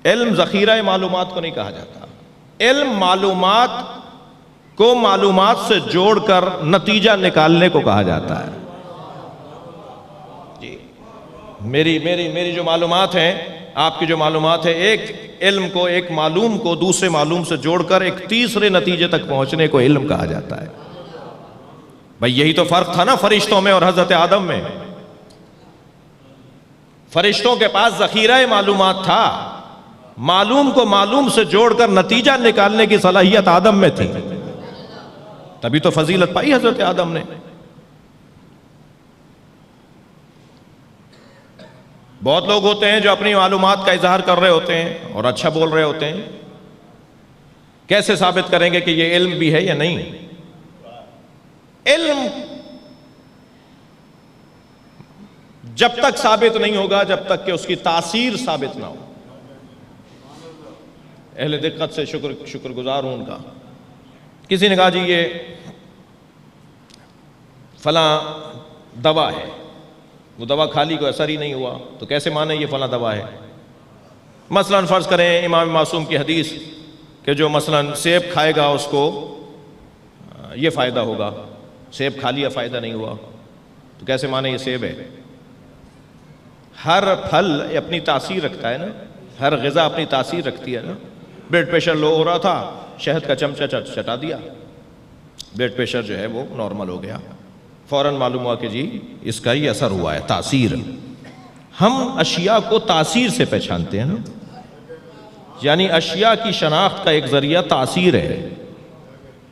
علم ذخیرہ معلومات کو نہیں کہا جاتا. علم معلومات کو معلومات سے جوڑ کر نتیجہ نکالنے کو کہا جاتا ہے. جی میری جو معلومات ہیں، آپ کی جو معلومات ہے، ایک علم کو، ایک معلوم کو دوسرے معلوم سے جوڑ کر ایک تیسرے نتیجے تک پہنچنے کو علم کہا جاتا ہے. بھئی یہی تو فرق تھا نا فرشتوں میں اور حضرت آدم میں. فرشتوں کے پاس ذخیرہ معلومات تھا، معلوم کو معلوم سے جوڑ کر نتیجہ نکالنے کی صلاحیت آدم میں تھی، تبھی تو فضیلت پائی حضرت آدم نے. بہت لوگ ہوتے ہیں جو اپنی معلومات کا اظہار کر رہے ہوتے ہیں اور اچھا بول رہے ہوتے ہیں. کیسے ثابت کریں گے کہ یہ علم بھی ہے یا نہیں؟ علم جب تک ثابت نہیں ہوگا جب تک کہ اس کی تاثیر ثابت نہ ہو. اہل دقت سے شکر گزار ہوں ان کا. کسی نے کہا جی یہ فلاں دوا ہے، وہ دوا کھا لی کوئی اثر ہی نہیں ہوا، تو کیسے مانے یہ فلاں دوا ہے؟ مثلا فرض کریں امام معصوم کی حدیث کہ جو مثلا سیب کھائے گا اس کو یہ فائدہ ہوگا، سیب کھا لیا فائدہ نہیں ہوا، تو کیسے مانے یہ سیب ہے؟ ہر پھل اپنی تاثیر رکھتا ہے نا، ہر غذا اپنی تاثیر رکھتی ہے نا. بلڈ پریشر لو ہو رہا تھا، شہد کا چمچہ چٹا دیا، بلڈ پریشر جو ہے وہ نارمل ہو گیا. فوراً معلوم ہوا کہ جی اس کا ہی اثر ہوا ہے، تاثیر. ہم اشیاء کو تاثیر سے پہچانتے ہیں نا، یعنی اشیاء کی شناخت کا ایک ذریعہ تاثیر ہے.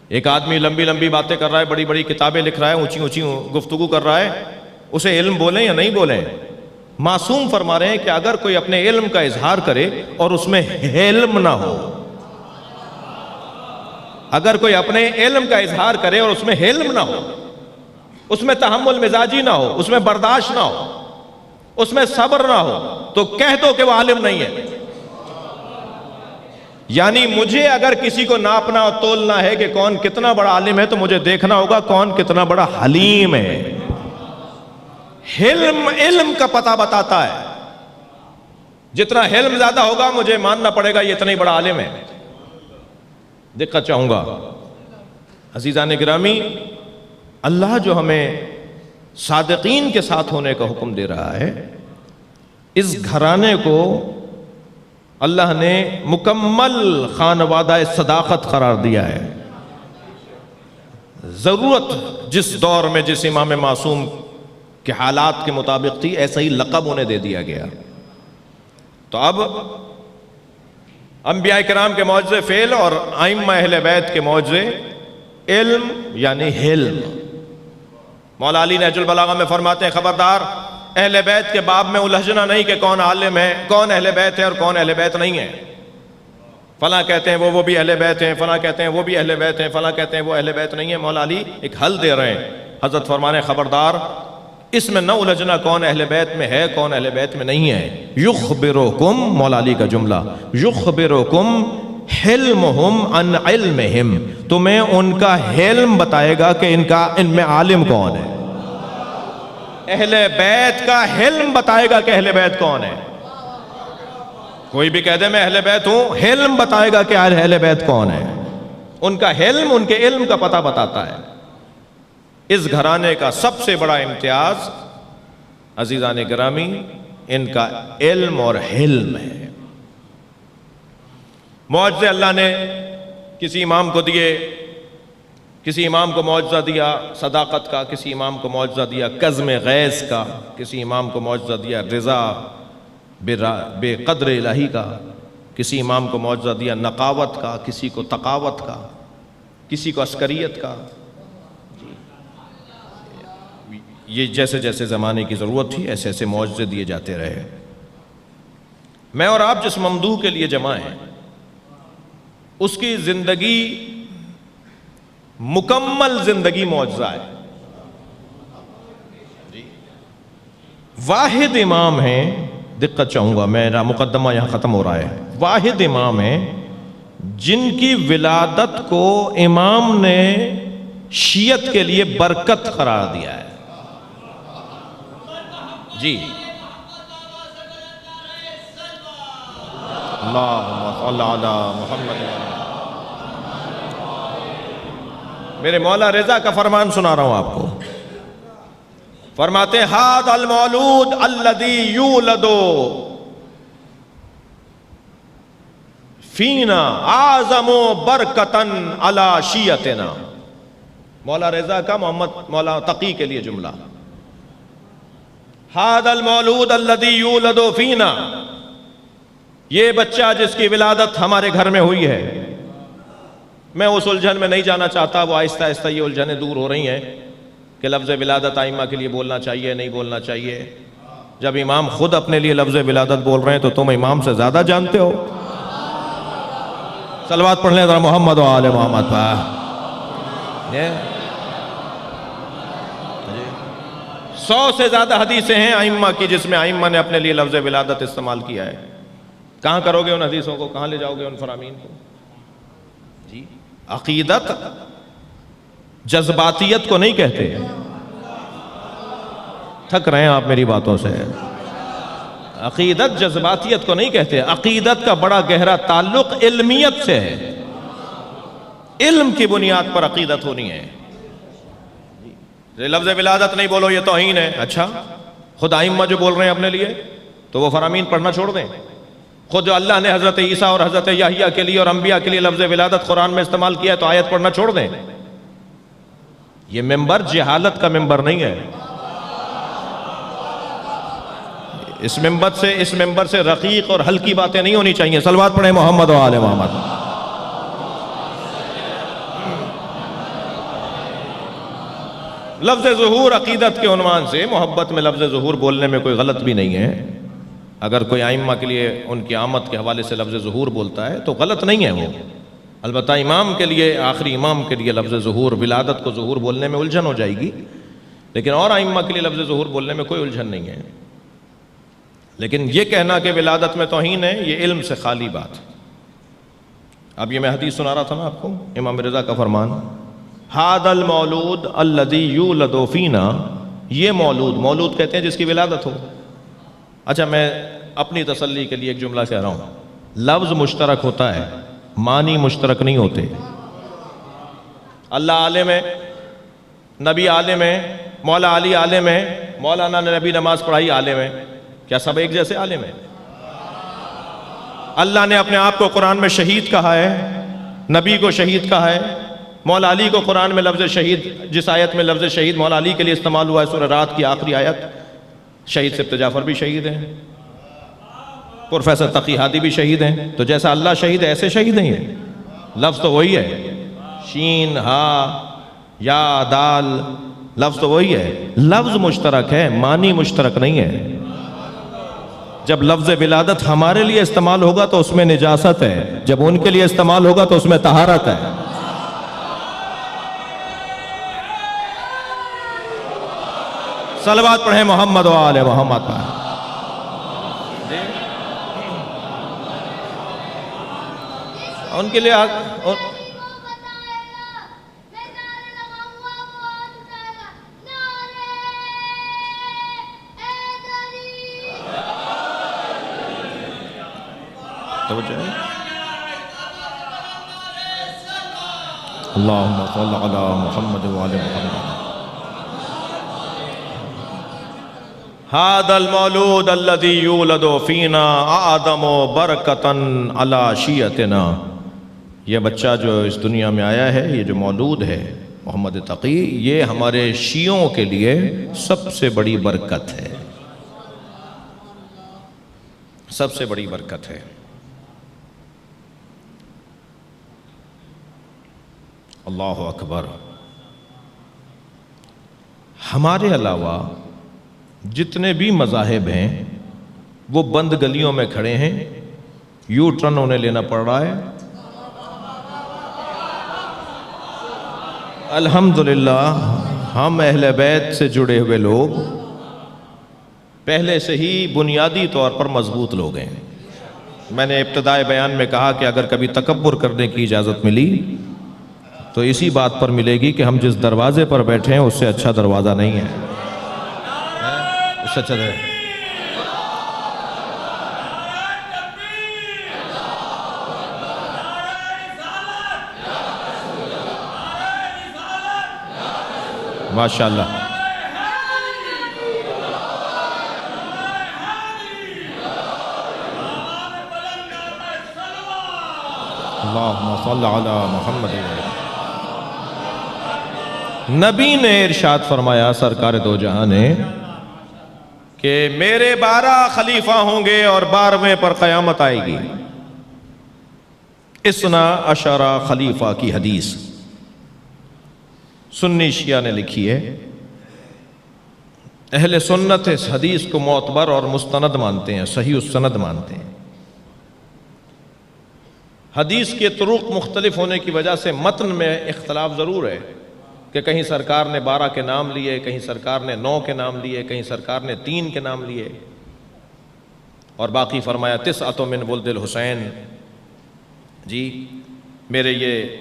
ایک آدمی لمبی لمبی باتیں کر رہا ہے، بڑی بڑی کتابیں لکھ رہا ہے، اونچی اونچی گفتگو کر رہا ہے، اسے علم بولیں یا نہیں بولیں؟ معصوم فرما رہے ہیں کہ اگر کوئی اپنے علم کا اظہار کرے اور اس میں حلم نہ ہو، اگر کوئی اپنے علم کا اظہار کرے اور اس میں حلم نہ ہو، اس میں تحمل مزاجی نہ ہو، اس میں برداشت نہ ہو، اس میں صبر نہ ہو، تو کہہ دو کہ وہ عالم نہیں ہے. یعنی مجھے اگر کسی کو ناپنا اور تولنا ہے کہ کون کتنا بڑا عالم ہے تو مجھے دیکھنا ہوگا کون کتنا بڑا حلیم ہے. حلم علم کا پتہ بتاتا ہے. جتنا حلم زیادہ ہوگا مجھے ماننا پڑے گا یہ اتنا ہی بڑا عالم ہے. دقت چاہوں گا عزیزان گرامی، اللہ جو ہمیں صادقین کے ساتھ ہونے کا حکم دے رہا ہے، اس گھرانے کو اللہ نے مکمل خانوادہ صداقت قرار دیا ہے. ضرورت جس دور میں جس امام معصوم کے حالات کے مطابق تھی ایسا ہی لقب انہیں دے دیا گیا. تو اب انبیاء کرام کے معجزے فعل اور ائمہ اہل بیت کے معجزے علم یعنی حلم. مولا علی نہج البلاغہ میں فرماتے ہیں خبردار اہل بیت کے باب میں الجھنا نہیں کہ کون عالم ہے، کون اہل بیت ہے اور کون اہل بیت نہیں ہے. فلاں کہتے ہیں وہ بھی اہل بیت ہیں، فلاں کہتے ہیں وہ بھی اہل بیت ہیں، فلاں کہتے ہیں وہ اہل بیت نہیں ہے. مولا علی ایک حل دے رہے ہیں. حضرت فرمانے خبردار اس میں نہ الجھنا کون اہل بیت میں ہے کون اہل بیت میں نہیں ہے. یخبرکم، مولا علی کا جملہ، یخبرکم حلمہم عن علمہم، تمہیں ان کا حلم بتائے گا کہ ان میں عالم کون ہے. اہل بیت کا حلم بتائے گا کہ اہل بیت کون ہے. کوئی بھی کہہ دے میں اہل بیت ہوں، حلم بتائے گا کہ اہل بیت کون ہے. ان کا حلم ان کے علم کا پتہ بتاتا ہے. اس گھرانے کا سب سے بڑا امتیاز عزیزان گرامی ان کا علم اور حلم ہے. معجزے اللہ نے کسی امام کو دیے، کسی امام کو معجزہ دیا صداقت کا، کسی امام کو معجزہ دیا کظم غیظ کا، کسی امام کو معجزہ دیا رضا بے قدر الہی کا، کسی امام کو معجزہ دیا نقاوت کا، کسی کو تقاوت کا، کسی کو عسکریت کا. یہ جیسے جیسے زمانے کی ضرورت تھی ایسے ایسے معجزے دیے جاتے رہے. میں اور آپ جس ممدوح کے لیے جمع ہیں اس کی زندگی مکمل زندگی معجزہ ہے. واحد امام ہیں، دقت چاہوں گا میرا مقدمہ یہاں ختم ہو رہا ہے، واحد امام ہیں جن کی ولادت کو امام نے شیعت کے لیے برکت قرار دیا ہے. جی اللہم صل علی محمد. میرے مولا رضا کا فرمان سنا رہا ہوں آپ کو. فرماتے ہیں ھذا المولود الذی یولد فینا اعظم برکتا علی شیعتنا. مولا رضا کا محمد مولا تقی کے لیے جملہ. ھذا المولود الذی یولد فینا، یہ بچہ جس کی ولادت ہمارے گھر میں ہوئی ہے. میں اس الجھن میں نہیں جانا چاہتا، وہ آہستہ آہستہ یہ الجھنیں دور ہو رہی ہیں کہ لفظ ولادت ائمہ کے لیے بولنا چاہیے نہیں بولنا چاہیے. جب امام خود اپنے لیے لفظ ولادت بول رہے ہیں تو تم امام سے زیادہ جانتے ہو. صلوات پڑھ لیں ذرا محمد و آل محمد پر. 100 سے زیادہ حدیثیں ہیں ائمہ کی جس میں ائمہ نے اپنے لیے لفظ ولادت استعمال کیا ہے. کہاں کرو گے ان حدیثوں کو؟ کہاں لے جاؤ گے ان فرامین کو؟ جی عقیدت جذباتیت کو نہیں کہتے. تھک رہے ہیں آپ میری باتوں سے. عقیدت جذباتیت کو نہیں کہتے. عقیدت کا بڑا گہرا تعلق علمیت سے ہے. علم کی بنیاد پر عقیدت ہونی ہے. لفظ ولادت نہیں بولو یہ توہین ہے. اچھا خود ائمہ جو بول رہے ہیں اپنے لیے تو وہ فرامین پڑھنا چھوڑ دیں. خود جو اللہ نے حضرت عیسیٰ اور حضرت یحییٰ کے لیے اور انبیاء کے لیے لفظ ولادت قرآن میں استعمال کیا ہے تو آیت پڑھنا چھوڑ دیں. یہ ممبر جہالت کا ممبر نہیں ہے. اس ممبر سے رقیق اور ہلکی باتیں نہیں ہونی چاہیے. صلوات پڑھیں محمد و آل محمد. لفظ ظہور عقیدت کے عنوان سے محبت میں لفظ ظہور بولنے میں کوئی غلط بھی نہیں ہے. اگر کوئی ائمہ کے لیے ان کی آمد کے حوالے سے لفظ ظہور بولتا ہے تو غلط نہیں ہے وہ. البتہ امام کے لیے آخری امام کے لیے لفظ ظہور ولادت کو ظہور بولنے میں الجھن ہو جائے گی. لیکن اور ائمہ کے لیے لفظ ظہور بولنے میں کوئی الجھن نہیں ہے. لیکن یہ کہنا کہ ولادت میں توہین ہے یہ علم سے خالی بات ہے. اب یہ میں حدیث سنا رہا تھا نا آپ کو امام رضا کا فرمان ھذا المولود الذی یولد فینا. یہ مولود کہتے ہیں جس کی ولادت ہو. اچھا میں اپنی تسلی کے لیے ایک جملہ کہہ رہا ہوں. لفظ مشترک ہوتا ہے معنی مشترک نہیں ہوتے. اللہ عالم ہے، نبی عالم ہے، مولا علی عالم ہے، مولانا نے نبی نماز پڑھائی عالم ہے. کیا سب ایک جیسے عالم ہیں؟ اللہ نے اپنے آپ کو قرآن میں شہید کہا ہے، نبی کو شہید کہا ہے. مولا علی کو قرآن میں لفظ شہید، جس آیت میں لفظ شہید مولا علی کے لیے استعمال ہوا ہے سورہ رات کی آخری آیت، شہید سبت جعفر بھی شہید ہیں، پروفیسر تقی ہادی بھی شہید ہیں. تو جیسا اللہ شہید ہے ایسے شہید نہیں ہیں. لفظ تو وہی ہے، شین ہا یا دال، لفظ تو وہی ہے. لفظ مشترک ہے معنی مشترک نہیں ہے. جب لفظ ولادت ہمارے لیے استعمال ہوگا تو اس میں نجاست ہے، جب ان کے لیے استعمال ہوگا تو اس میں طہارت ہے. صلوات پڑھیں محمد و آل محمد پر. ان کے لیے اللہم صل علی محمد و آل محمد. ھذا المولود الذی یولد فینا اعظم برکتا علی شیعتنا. یہ بچہ جو اس دنیا میں آیا ہے، یہ جو مولود ہے محمد تقی، یہ ہمارے شیعوں کے لیے سب سے بڑی برکت ہے، سب سے بڑی برکت ہے. اللہ اکبر. ہمارے علاوہ جتنے بھی مذاہب ہیں وہ بند گلیوں میں کھڑے ہیں، یو ٹرن انہیں لینا پڑ رہا ہے. الحمدللہ ہم اہل بیت سے جڑے ہوئے لوگ پہلے سے ہی بنیادی طور پر مضبوط لوگ ہیں. میں نے ابتدائے بیان میں کہا کہ اگر کبھی تکبر کرنے کی اجازت ملی تو اسی بات پر ملے گی کہ ہم جس دروازے پر بیٹھے ہیں اس سے اچھا دروازہ نہیں ہے. سچ ہے. ماشاء اللہ. اللہم صل علی محمد. نبی نے ارشاد فرمایا سرکار دو جہاں نے کہ میرے 12 خلیفہ ہوں گے اور 12ویں پر قیامت آئے گی. 12 خلیفہ کی حدیث سنی شیعہ نے لکھی ہے. اہل سنت اس حدیث کو معتبر اور مستند مانتے ہیں، صحیح السند مانتے ہیں. حدیث کے طرق مختلف ہونے کی وجہ سے متن میں اختلاف ضرور ہے کہ کہیں سرکار نے 12 کے نام لیے، کہیں سرکار نے 9 کے نام لیے، کہیں سرکار نے 3 کے نام لیے، اور باقی فرمایا 9 من ولد الحسین. جی میرے یہ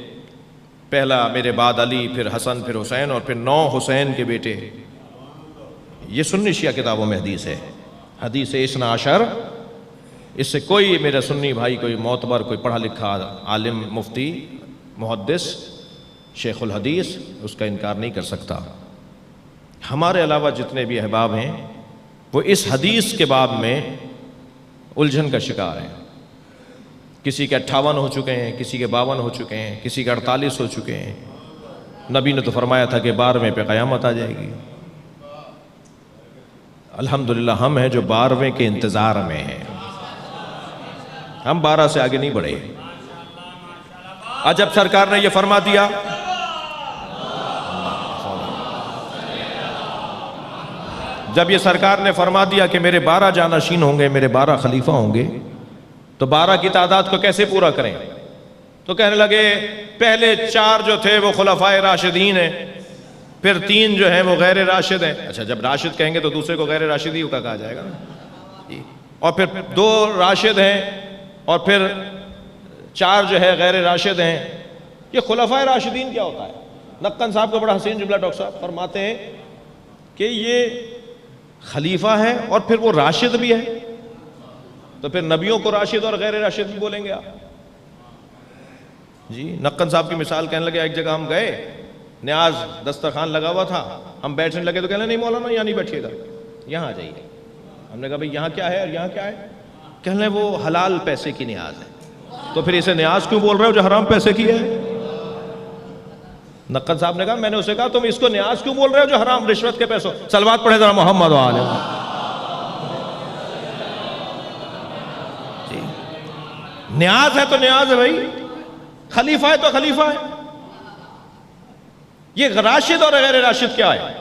پہلا میرے بعد علی، پھر حسن، پھر حسین، اور پھر 9 حسین کے بیٹے. یہ سنی شیعہ کتابوں میں حدیث ہے. حدیث 12، اس سے کوئی میرا سنی بھائی، کوئی معتبر، کوئی پڑھا لکھا عالم، مفتی، محدث، شیخ الحدیث اس کا انکار نہیں کر سکتا. ہمارے علاوہ جتنے بھی احباب ہیں وہ اس حدیث کے باب میں الجھن کا شکار ہیں. کسی کے 58 ہو چکے ہیں، کسی کے 52 ہو چکے ہیں، کسی کے 48 ہو چکے ہیں. نبی نے تو فرمایا تھا کہ 12ویں پہ قیامت آ جائے گی. الحمدللہ ہم ہیں جو 12ویں کے انتظار میں ہیں. ہم 12 سے آگے نہیں بڑھے. جب سرکار نے یہ فرما دیا، جب یہ سرکار نے فرما دیا کہ میرے 12 جانشین ہوں گے، میرے 12 خلیفہ ہوں گے، تو 12 کی تعداد کو کیسے پورا کریں؟ تو کہنے لگے پہلے 4 جو تھے وہ خلفائے راشدین ہیں، پھر 3 جو ہیں وہ غیر راشد ہیں. اچھا جب راشد کہیں گے تو دوسرے کو غیر راشدی کا کہا جائے گا نا. اور پھر 2 راشد ہیں، اور پھر 4 جو ہے غیر راشد ہیں. یہ خلفائے راشدین کیا ہوتا ہے؟ نقن صاحب کا بڑا حسین جملہ ڈاکٹر صاحب فرماتے ہیں کہ یہ خلیفہ ہے اور پھر وہ راشد بھی ہے، تو پھر نبیوں کو راشد اور غیر راشد بھی بولیں گے آپ. جی نقن صاحب کی مثال کہنے لگے ایک جگہ ہم گئے، نیاز دسترخوان لگا ہوا تھا، ہم بیٹھنے لگے تو کہنے نہیں مولانا یہاں نہیں بیٹھیے گا، یہاں آ جائیے. ہم نے کہا بھئی یہاں کیا ہے اور یہاں کیا ہے؟ کہنے لگے وہ حلال پیسے کی نیاز ہے. تو پھر اسے نیاز کیوں بول رہے ہو جو حرام پیسے کی ہے؟ نقد صاحب نے کہا، میں نے اسے کہا تم اس کو نیاز کیوں بول رہے ہو جو حرام رشوت کے پیسوں؟ صلوات پڑھے ذرا محمد وآلہ. جی نیاز ہے تو نیاز ہے بھائی، خلیفہ ہے تو خلیفہ ہے. یہ راشد اور غیر راشد کیا ہے؟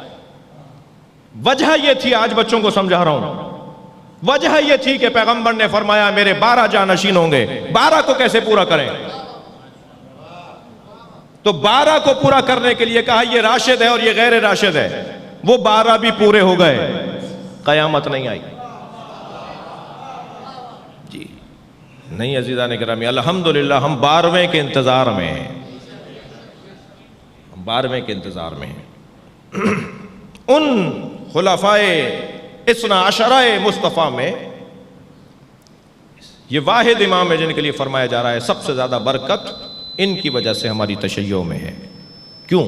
وجہ یہ تھی، آج بچوں کو سمجھا رہا ہوں، وجہ یہ تھی کہ پیغمبر نے فرمایا میرے 12 جانشین ہوں گے، 12 کو کیسے پورا کریں؟ تو 12 کو پورا کرنے کے لیے کہا یہ راشد ہے اور یہ غیر راشد ہے. وہ 12 بھی پورے ہو گئے، قیامت نہیں آئی. جی نہیں عزیزان گرامی، الحمدللہ ہم 12ویں کے انتظار میں ہیں، 12ویں کے انتظار میں ہیں. ان خلفائے 12 مصطفیٰ میں یہ واحد امام ہے جن کے لیے فرمایا جا رہا ہے سب سے زیادہ برکت ان کی وجہ سے ہماری تشیع میں ہے. کیوں؟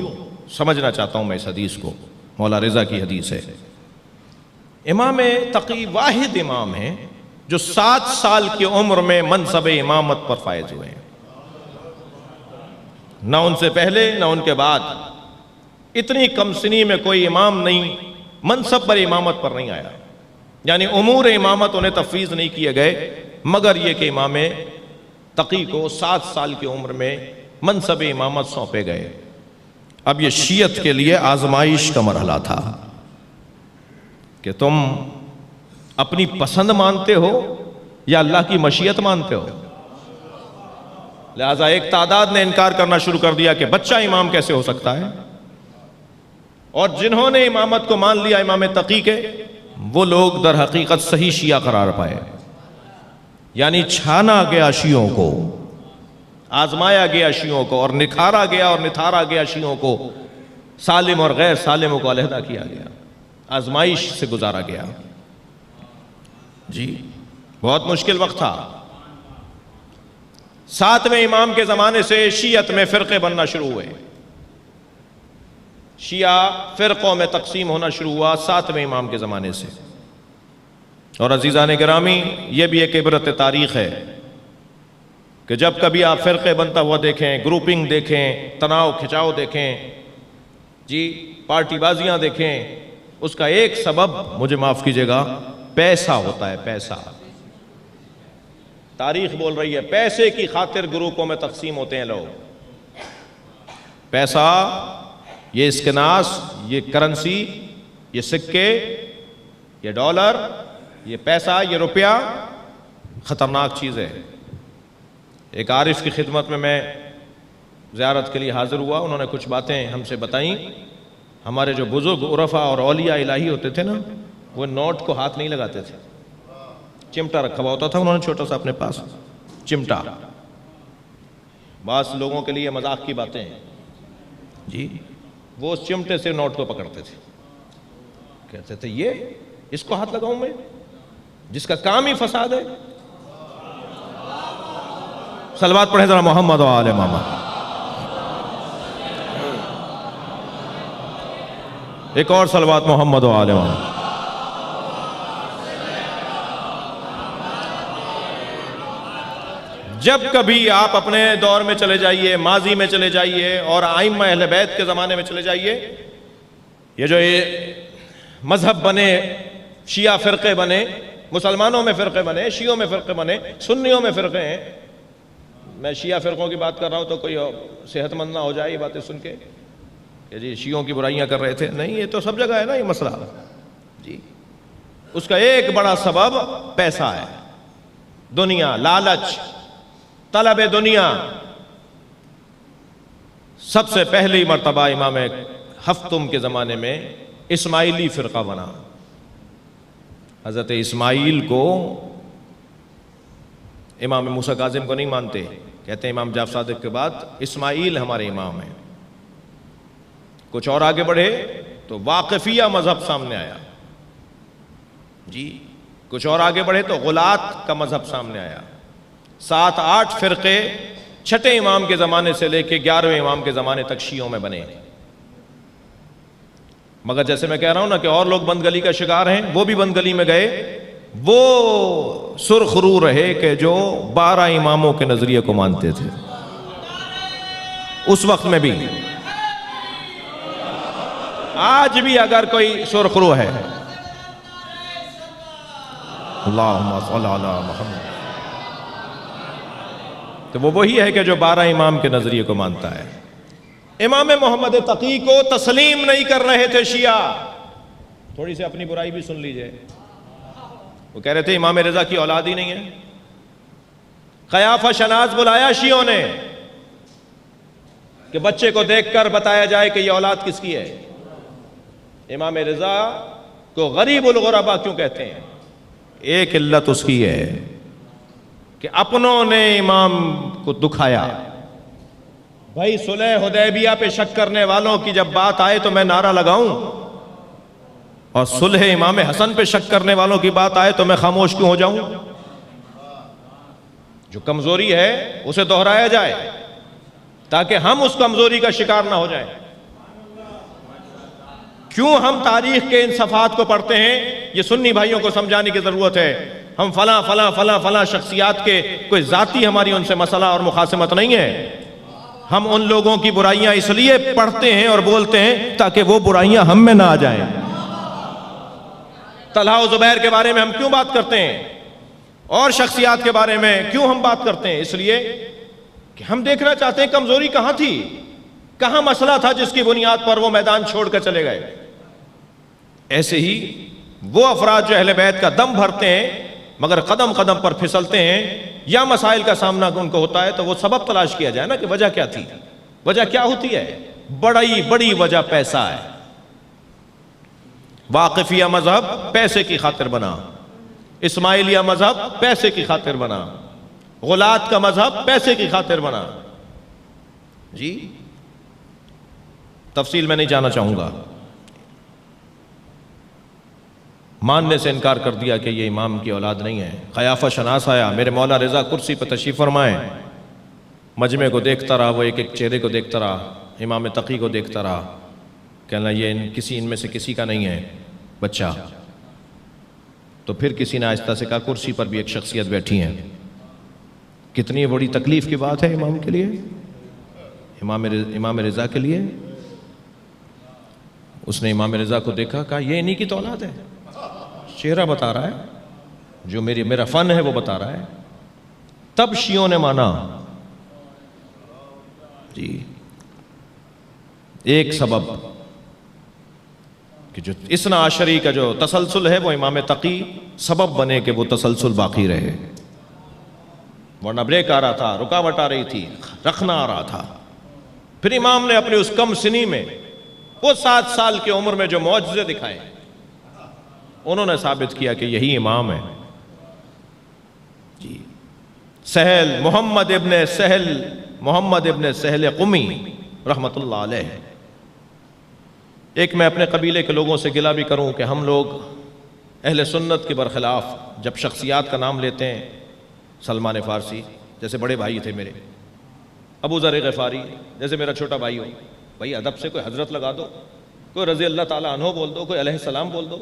سمجھنا چاہتا ہوں میں اس حدیث کو. مولا رضا کی حدیث ہے. امام تقی واحد امام ہیں جو 7 سال کی عمر میں منصب امامت پر فائز ہوئے ہیں. نہ ان سے پہلے نہ ان کے بعد اتنی کم سنی میں کوئی امام نہیں منصب پر امامت پر نہیں آیا. یعنی امور امامت انہیں تفویض نہیں کیے گئے، مگر یہ کہ امام تقی کو 7 سال کی عمر میں منصب امامت سونپے گئے. اب یہ شیعت کے لیے آزمائش کا مرحلہ تھا کہ تم اپنی پسند مانتے ہو یا اللہ کی مشیت مانتے ہو. لہٰذا ایک تعداد نے انکار کرنا شروع کر دیا کہ بچہ امام کیسے ہو سکتا ہے، اور جنہوں نے امامت کو مان لیا امام تقی کے، وہ لوگ در حقیقت صحیح شیعہ قرار پائے. یعنی چھانا گیا شیعوں کو، آزمایا گیا شیعوں کو، اور نکھارا گیا اور نتھارا گیا شیعوں کو، سالم اور غیر سالموں کو علیحدہ کیا گیا، آزمائش سے گزارا گیا. جی بہت مشکل وقت تھا. 7ویں امام کے زمانے سے شیعت میں فرقے بننا شروع ہوئے. شیعہ فرقوں میں تقسیم ہونا شروع ہوا 7ویں امام کے زمانے سے. اور عزیزان گرامی یہ بھی ایک عبرت تاریخ ہے کہ جب کبھی آپ فرقے بنتا ہوا دیکھیں، گروپنگ دیکھیں، تناؤ کھچاؤ دیکھیں، جی پارٹی بازیاں دیکھیں، اس کا ایک سبب مجھے معاف کیجئے گا پیسہ ہوتا ہے. پیسہ، تاریخ بول رہی ہے پیسے کی خاطر گروپوں میں تقسیم ہوتے ہیں لوگ. پیسہ، یہ اسکناس، یہ کرنسی، یہ سکے، یہ ڈالر، یہ پیسہ، یہ روپیہ خطرناک چیز ہے. ایک عارف کی خدمت میں زیارت کے لیے حاضر ہوا. انہوں نے کچھ باتیں ہم سے بتائیں. ہمارے جو بزرگ عرفاء اور اولیاء الہی ہوتے تھے نا، وہ نوٹ کو ہاتھ نہیں لگاتے تھے. چمٹا رکھا ہوا ہوتا تھا انہوں نے چھوٹا سا اپنے پاس چمٹا. بعض لوگوں کے لیے مذاق کی باتیں ہیں جی، وہ اس چمٹے سے نوٹ کو پکڑتے تھے. کہتے تھے یہ اس کو ہاتھ لگاؤں میں جس کا کام ہی فساد ہے. صلوات پڑھیں ذرا محمد و آل محمد. ایک اور صلوات محمد و آل محمد. جب کبھی آپ اپنے دور میں چلے جائیے، ماضی میں چلے جائیے اور ائمہ اہل بیت کے زمانے میں چلے جائیے، یہ جو مذہب بنے، شیعہ فرقے بنے، مسلمانوں میں فرقے بنے، شیعوں میں فرقے بنے، سنیوں میں فرقے ہیں. میں شیعہ فرقوں کی بات کر رہا ہوں تو کوئی صحت مند نہ ہو جائے یہ باتیں سن کے کہ جی شیعوں کی برائیاں کر رہے تھے. نہیں، یہ تو سب جگہ ہے نا یہ مسئلہ جی. اس کا ایک بڑا سبب پیسہ ہے، دنیا، لالچ، طلب دنیا. سب سے پہلی مرتبہ امام ہفتم کے زمانے میں اسماعیلی فرقہ بنا. حضرت اسماعیل کو، امام موسیٰ کاظم کو نہیں مانتے، کہتے ہیں امام جعفر صادق کے بعد اسماعیل ہمارے امام ہیں. کچھ اور آگے بڑھے تو واقفیہ مذہب سامنے آیا جی. کچھ اور آگے بڑھے تو غلات کا مذہب سامنے آیا. 7-8 فرقے 6 امام کے زمانے سے لے کے 11ویں امام کے زمانے تک شیعوں میں بنے. مگر جیسے میں کہہ رہا ہوں نا کہ اور لوگ بند گلی کا شکار ہیں، وہ بھی بند گلی میں گئے. وہ سرخ رو رہے کہ جو 12 اماموں کے نظریے کو مانتے تھے اس وقت میں بھی. آج بھی اگر کوئی سرخ رو ہے، اللہم صلی علی محمد، تو وہ وہی ہے کہ جو 12 امام کے نظریے کو مانتا ہے. امام محمد تقی کو تسلیم نہیں کر رہے تھے شیعہ. تھوڑی سی اپنی برائی بھی سن لیجئے. وہ کہہ رہے تھے امام رضا کی اولاد ہی نہیں ہے. قیافہ شناز بلایا شیعوں نے کہ بچے کو دیکھ کر بتایا جائے کہ یہ اولاد کس کی ہے. امام رضا کو غریب الغربا کیوں کہتے ہیں؟ ایک علت اس کی ہے کہ اپنوں نے امام کو دکھایا. بھائی صلح حدیبیہ پہ شک کرنے والوں کی جب بات آئے تو میں نعرہ لگاؤں، اور صلح امام حسن پہ شک کرنے والوں کی بات آئے تو میں خاموش کیوں ہو جاؤں؟ جو کمزوری ہے اسے دہرایا جائے تاکہ ہم اس کمزوری کا شکار نہ ہو جائیں. کیوں ہم تاریخ کے ان صفحات کو پڑھتے ہیں؟ یہ سنی بھائیوں کو سمجھانے کی ضرورت ہے. ہم فلاں فلاں فلاں فلاں شخصیات کے کوئی ذاتی ہماری ان سے مسئلہ اور مخاصمت نہیں ہے. ہم ان لوگوں کی برائیاں اس لیے پڑھتے ہیں اور بولتے ہیں تاکہ وہ برائیاں ہم میں نہ آ جائیں. طلحہ و زبیر کے بارے میں ہم کیوں بات کرتے ہیں اور شخصیات کے بارے میں کیوں ہم بات کرتے ہیں؟ اس لیے کہ ہم دیکھنا چاہتے ہیں کمزوری کہاں تھی، کہاں مسئلہ تھا جس کی بنیاد پر وہ میدان چھوڑ کر چلے گئے. ایسے ہی وہ افراد جو اہل بیت کا دم بھرتے ہیں مگر قدم قدم پر پھسلتے ہیں یا مسائل کا سامنا ان کو ہوتا ہے تو وہ سبب تلاش کیا جائے نا کہ وجہ کیا تھی. وجہ کیا ہوتی ہے؟ بڑی وجہ پیسہ ہے. واقفیہ مذہب پیسے کی خاطر بنا، اسماعیلیہ مذہب پیسے کی خاطر بنا، غلات کا مذہب پیسے کی خاطر بنا. جی تفصیل میں نہیں جانا چاہوں گا. ماننے سے انکار کر دیا کہ یہ امام کی اولاد نہیں ہے۔ قیافہ شناس آیا، میرے مولا رضا کرسی پہ تشریف فرمائے، مجمع کو دیکھتا رہا، وہ ایک ایک چہرے کو دیکھتا رہا، امام تقی کو دیکھتا رہا، کہنا یہ ان میں سے کسی کا نہیں ہے بچہ۔ تو پھر کسی نے آہستہ سے کہا کرسی پر بھی ایک شخصیت بیٹھی ہیں۔ کتنی بڑی تکلیف کی بات ہے امام کے لیے، امام رضا کے لیے۔ اس نے امام رضا کو دیکھا، کہا یہ انہی کی تو اولاد ہے، چہرہ بتا رہا ہے، جو میرا فن ہے وہ بتا رہا ہے۔ تب شیعوں نے مانا جی ایک سبب کہ جو اثنا عشری کا جو تسلسل ہے وہ امام تقی سبب بنے کہ وہ تسلسل باقی رہے، ورنہ بریک آ رہا تھا، رکاوٹ آ رہی تھی، رکھنا آ رہا تھا۔ پھر امام نے اپنی اس کم سنی میں، وہ 7 سال کی عمر میں جو معجزے دکھائے، انہوں نے ثابت کیا کہ یہی امام ہے جی۔ سہل محمد ابن سہل قمی رحمت اللہ علیہ۔ ایک میں اپنے قبیلے کے لوگوں سے گلہ بھی کروں کہ ہم لوگ اہل سنت کے برخلاف جب شخصیات کا نام لیتے ہیں، سلمان فارسی جیسے بڑے بھائی تھے میرے، ابو ذر غفاری جیسے میرا چھوٹا بھائی ہو، بھائی ادب سے کوئی حضرت لگا دو، کوئی رضی اللہ تعالیٰ عنہ بول دو، کوئی علیہ السلام بول دو۔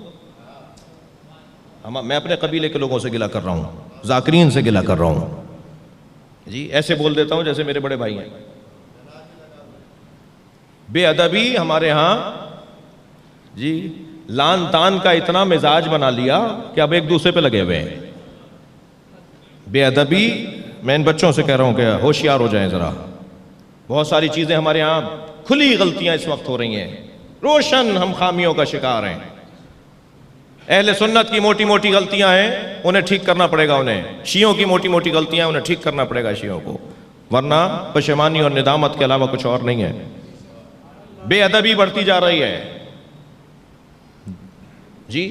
میں اپنے قبیلے کے لوگوں سے گلہ کر رہا ہوں، ذاکرین سے گلہ کر رہا ہوں جی، ایسے بول دیتا ہوں جیسے میرے بڑے بھائی ہیں۔ بے ادبی ہمارے ہاں جی لان تان کا اتنا مزاج بنا لیا کہ اب ایک دوسرے پہ لگے ہوئے ہیں۔ بے ادبی، میں ان بچوں سے کہہ رہا ہوں کہ ہوشیار ہو جائیں ذرا، بہت ساری چیزیں ہمارے ہاں کھلی غلطیاں اس وقت ہو رہی ہیں، روشن ہم خامیوں کا شکار ہیں۔ اہل سنت کی موٹی موٹی غلطیاں ہیں، انہیں ٹھیک کرنا پڑے گا، انہیں شیعوں کی موٹی موٹی غلطیاں ہیں، انہیں ٹھیک کرنا پڑے گا شیعوں کو، ورنہ پشیمانی اور ندامت کے علاوہ کچھ اور نہیں ہے۔ بے ادبی بڑھتی جا رہی ہے جی،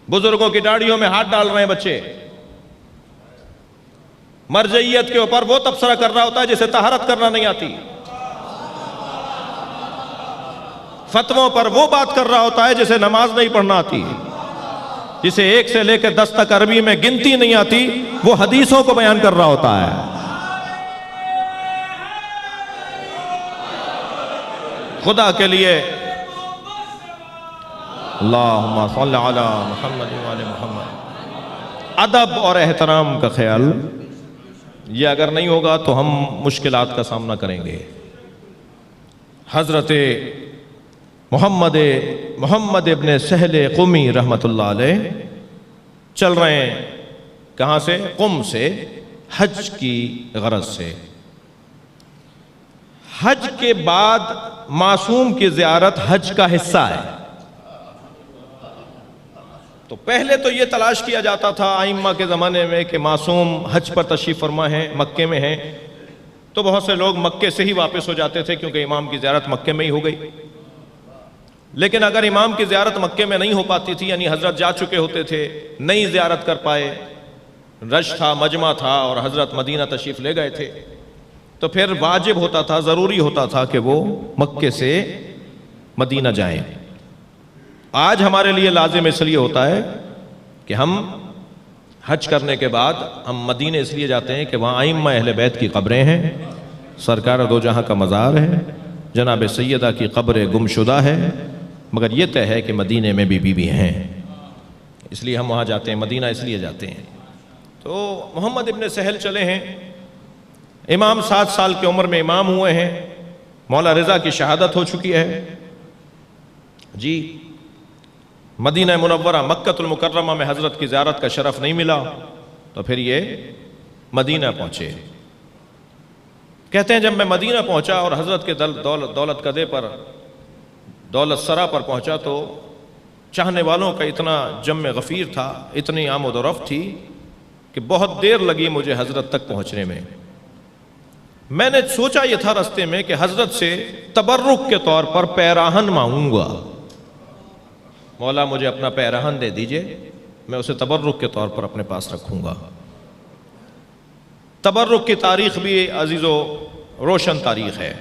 بزرگوں کی داڑھیوں میں ہاتھ ڈال رہے ہیں بچے، مرجعیت کے اوپر وہ تبصرہ کر رہا ہوتا ہے جسے طہارت کرنا نہیں آتی، فتووں پر وہ بات کر رہا ہوتا ہے جسے نماز نہیں پڑھنا آتی، جسے 1 سے لے کے 10 تک عربی میں گنتی نہیں آتی، وہ حدیثوں کو بیان کر رہا ہوتا ہے۔ خدا کے لیے اللہم صلی علی محمد وعلی محمد، ادب اور احترام کا خیال، یہ اگر نہیں ہوگا تو ہم مشکلات کا سامنا کریں گے۔ حضرت محمد ابن سہل قمی رحمت اللہ علیہ چل رہے ہیں، کہاں سے؟ قم سے، حج کی غرض سے۔ حج کے بعد معصوم کی زیارت حج کا حصہ ہے، تو پہلے تو یہ تلاش کیا جاتا تھا ائمہ کے زمانے میں کہ معصوم حج پر تشریف فرما ہیں، مکے میں ہیں، تو بہت سے لوگ مکے سے ہی واپس ہو جاتے تھے کیونکہ امام کی زیارت مکے میں ہی ہو گئی۔ لیکن اگر امام کی زیارت مکے میں نہیں ہو پاتی تھی، یعنی حضرت جا چکے ہوتے تھے، نہیں زیارت کر پائے، رش تھا، مجمع تھا اور حضرت مدینہ تشریف لے گئے تھے، تو پھر واجب ہوتا تھا، ضروری ہوتا تھا کہ وہ مکے سے مدینہ جائیں۔ آج ہمارے لیے لازم اس لیے ہوتا ہے کہ ہم حج کرنے کے بعد ہم مدینہ اس لیے جاتے ہیں کہ وہاں ائمہ اہل بیت کی قبریں ہیں، سرکار دو جہاں کا مزار ہے، جناب سیدہ کی قبر گمشدہ ہے، مگر یہ طے ہے کہ مدینہ میں بھی بیوی ہیں، اس لیے ہم وہاں جاتے ہیں، مدینہ اس لیے جاتے ہیں۔ تو محمد ابن سہل چلے ہیں، امام 7 سال کی عمر میں امام ہوئے ہیں، مولا رضا کی شہادت ہو چکی ہے جی۔ مدینہ منورہ مکہ المکرمہ میں حضرت کی زیارت کا شرف نہیں ملا، تو پھر یہ مدینہ پہنچے۔ کہتے ہیں جب میں مدینہ پہنچا اور حضرت کے دولت قدے پر، دولت سرا پر پہنچا، تو چاہنے والوں کا اتنا جم غفیر تھا، اتنی آمد و رفت تھی کہ بہت دیر لگی مجھے حضرت تک پہنچنے میں۔ میں نے سوچا یہ تھا رستے میں کہ حضرت سے تبرک کے طور پر پیراہن مانگوں گا، مولا مجھے اپنا پیراہن دے دیجئے، میں اسے تبرک کے طور پر اپنے پاس رکھوں گا۔ تبرک کی تاریخ بھی عزیز و روشن تاریخ ہے،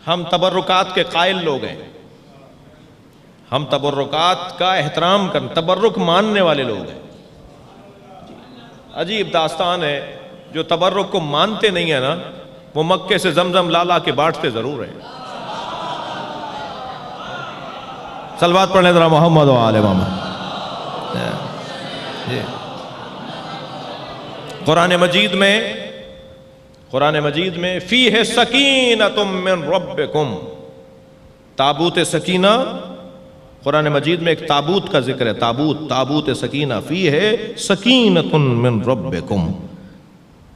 ہم تبرکات کے قائل لوگ ہیں، ہم تبرکات کا احترام تبرک ماننے والے لوگ ہیں. عجیب داستان ہے، جو تبرک کو مانتے نہیں ہیں نا، وہ مکے سے زمزم لا کے بانٹتے ضرور ہیں. صلوات پڑھنے ذرا محمد و آل محمد. قرآن مجید میں فیہ سکینۃ من ربکم، تابوت سکینہ، قرآن مجید میں ایک تابوت کا ذکر ہے. تابوت سکینہ، فیہ سکینۃ من ربکم،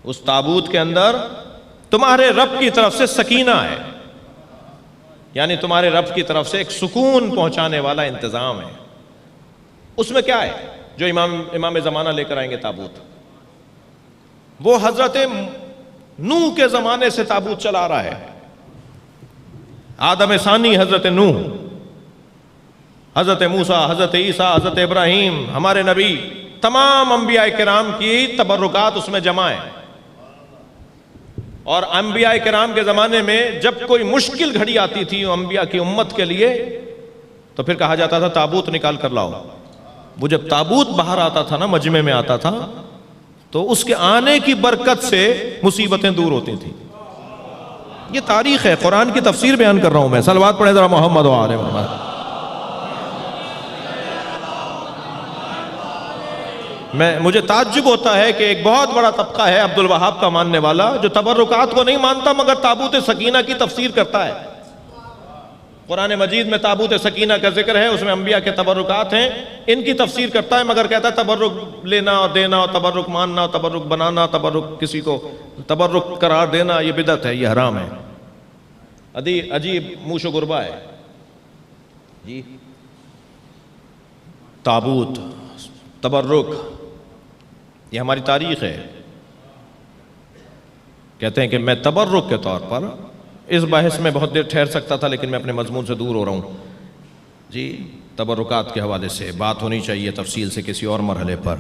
اس تابوت کے اندر تمہارے رب کی طرف سے سکینہ ہے، یعنی تمہارے رب کی طرف سے ایک سکون پہنچانے والا انتظام ہے. اس میں کیا ہے؟ جو امام زمانہ لے کر آئیں گے تابوت، وہ حضرت نوح کے زمانے سے تابوت چلا رہا ہے. آدم ثانی حضرت نوح، حضرت موسیٰ، حضرت عیسیٰ، حضرت ابراہیم، ہمارے نبی، تمام انبیاء کرام کی تبرکات اس میں جمع ہیں. اور انبیاء کرام کے زمانے میں جب کوئی مشکل گھڑی آتی تھی انبیاء کی امت کے لیے، تو پھر کہا جاتا تھا تابوت نکال کر لاؤ. وہ جب تابوت باہر آتا تھا نا، مجمع میں آتا تھا، تو اس کے آنے کی برکت سے مصیبتیں دور ہوتی تھیں. یہ تاریخ ہے، قرآن کی تفسیر بیان کر رہا ہوں میں. صلوات پڑھیں ذرا محمد و آل محمد. مجھے تعجب ہوتا ہے کہ ایک بہت بڑا طبقہ ہے عبد الوہاب کا ماننے والا، جو تبرکات کو نہیں مانتا مگر تابوت سکینہ کی تفسیر کرتا ہے. قرآن مجید میں تابوت سکینہ کا ذکر ہے، اس میں انبیاء کے تبرکات ہیں، ان کی تفسیر کرتا ہے، مگر کہتا ہے تبرک لینا اور دینا، تبرک ماننا، تبرک بنانا، تبرک کسی کو تبرک قرار دینا، یہ بدعت ہے، یہ حرام ہے. عجیب موش و گربا ہے جی. تابوت، تبرک، یہ ہماری تاریخ ہے. کہتے ہیں کہ میں تبرک کے طور پر، اس بحث میں بہت دیر ٹھہر سکتا تھا لیکن میں اپنے مضمون سے دور ہو رہا ہوں جی. تبرکات کے حوالے سے بات ہونی چاہیے تفصیل سے کسی اور مرحلے پر.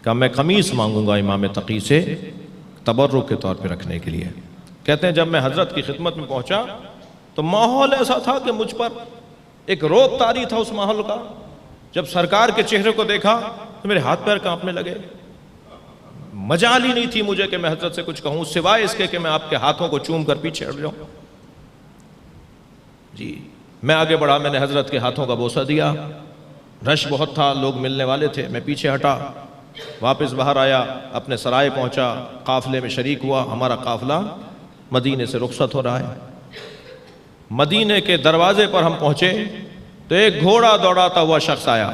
کہ میں قمیص مانگوں گا امام تقی سے تبرک کے طور پہ رکھنے کے لیے. کہتے ہیں جب میں حضرت کی خدمت میں پہنچا تو ماحول ایسا تھا کہ مجھ پر ایک روب طاری تھا اس ماحول کا. جب سرکار کے چہرے کو دیکھا تو میرے ہاتھ پیر کانپنے لگے. مجال ہی نہیں تھی مجھے کہ میں حضرت سے کچھ کہوں سوائے اس کے کہ میں آپ کے ہاتھوں کو چوم کر پیچھے ہٹ جاؤں جی. میں آگے بڑھا، میں نے حضرت کے ہاتھوں کا بوسہ دیا. رش بہت تھا، لوگ ملنے والے تھے. میں پیچھے ہٹا، واپس باہر آیا، اپنے سرائے پہنچا، قافلے میں شریک ہوا. ہمارا قافلہ مدینے سے رخصت ہو رہا ہے. مدینے کے دروازے پر ہم پہنچے تو ایک گھوڑا دوڑاتا ہوا شخص آیا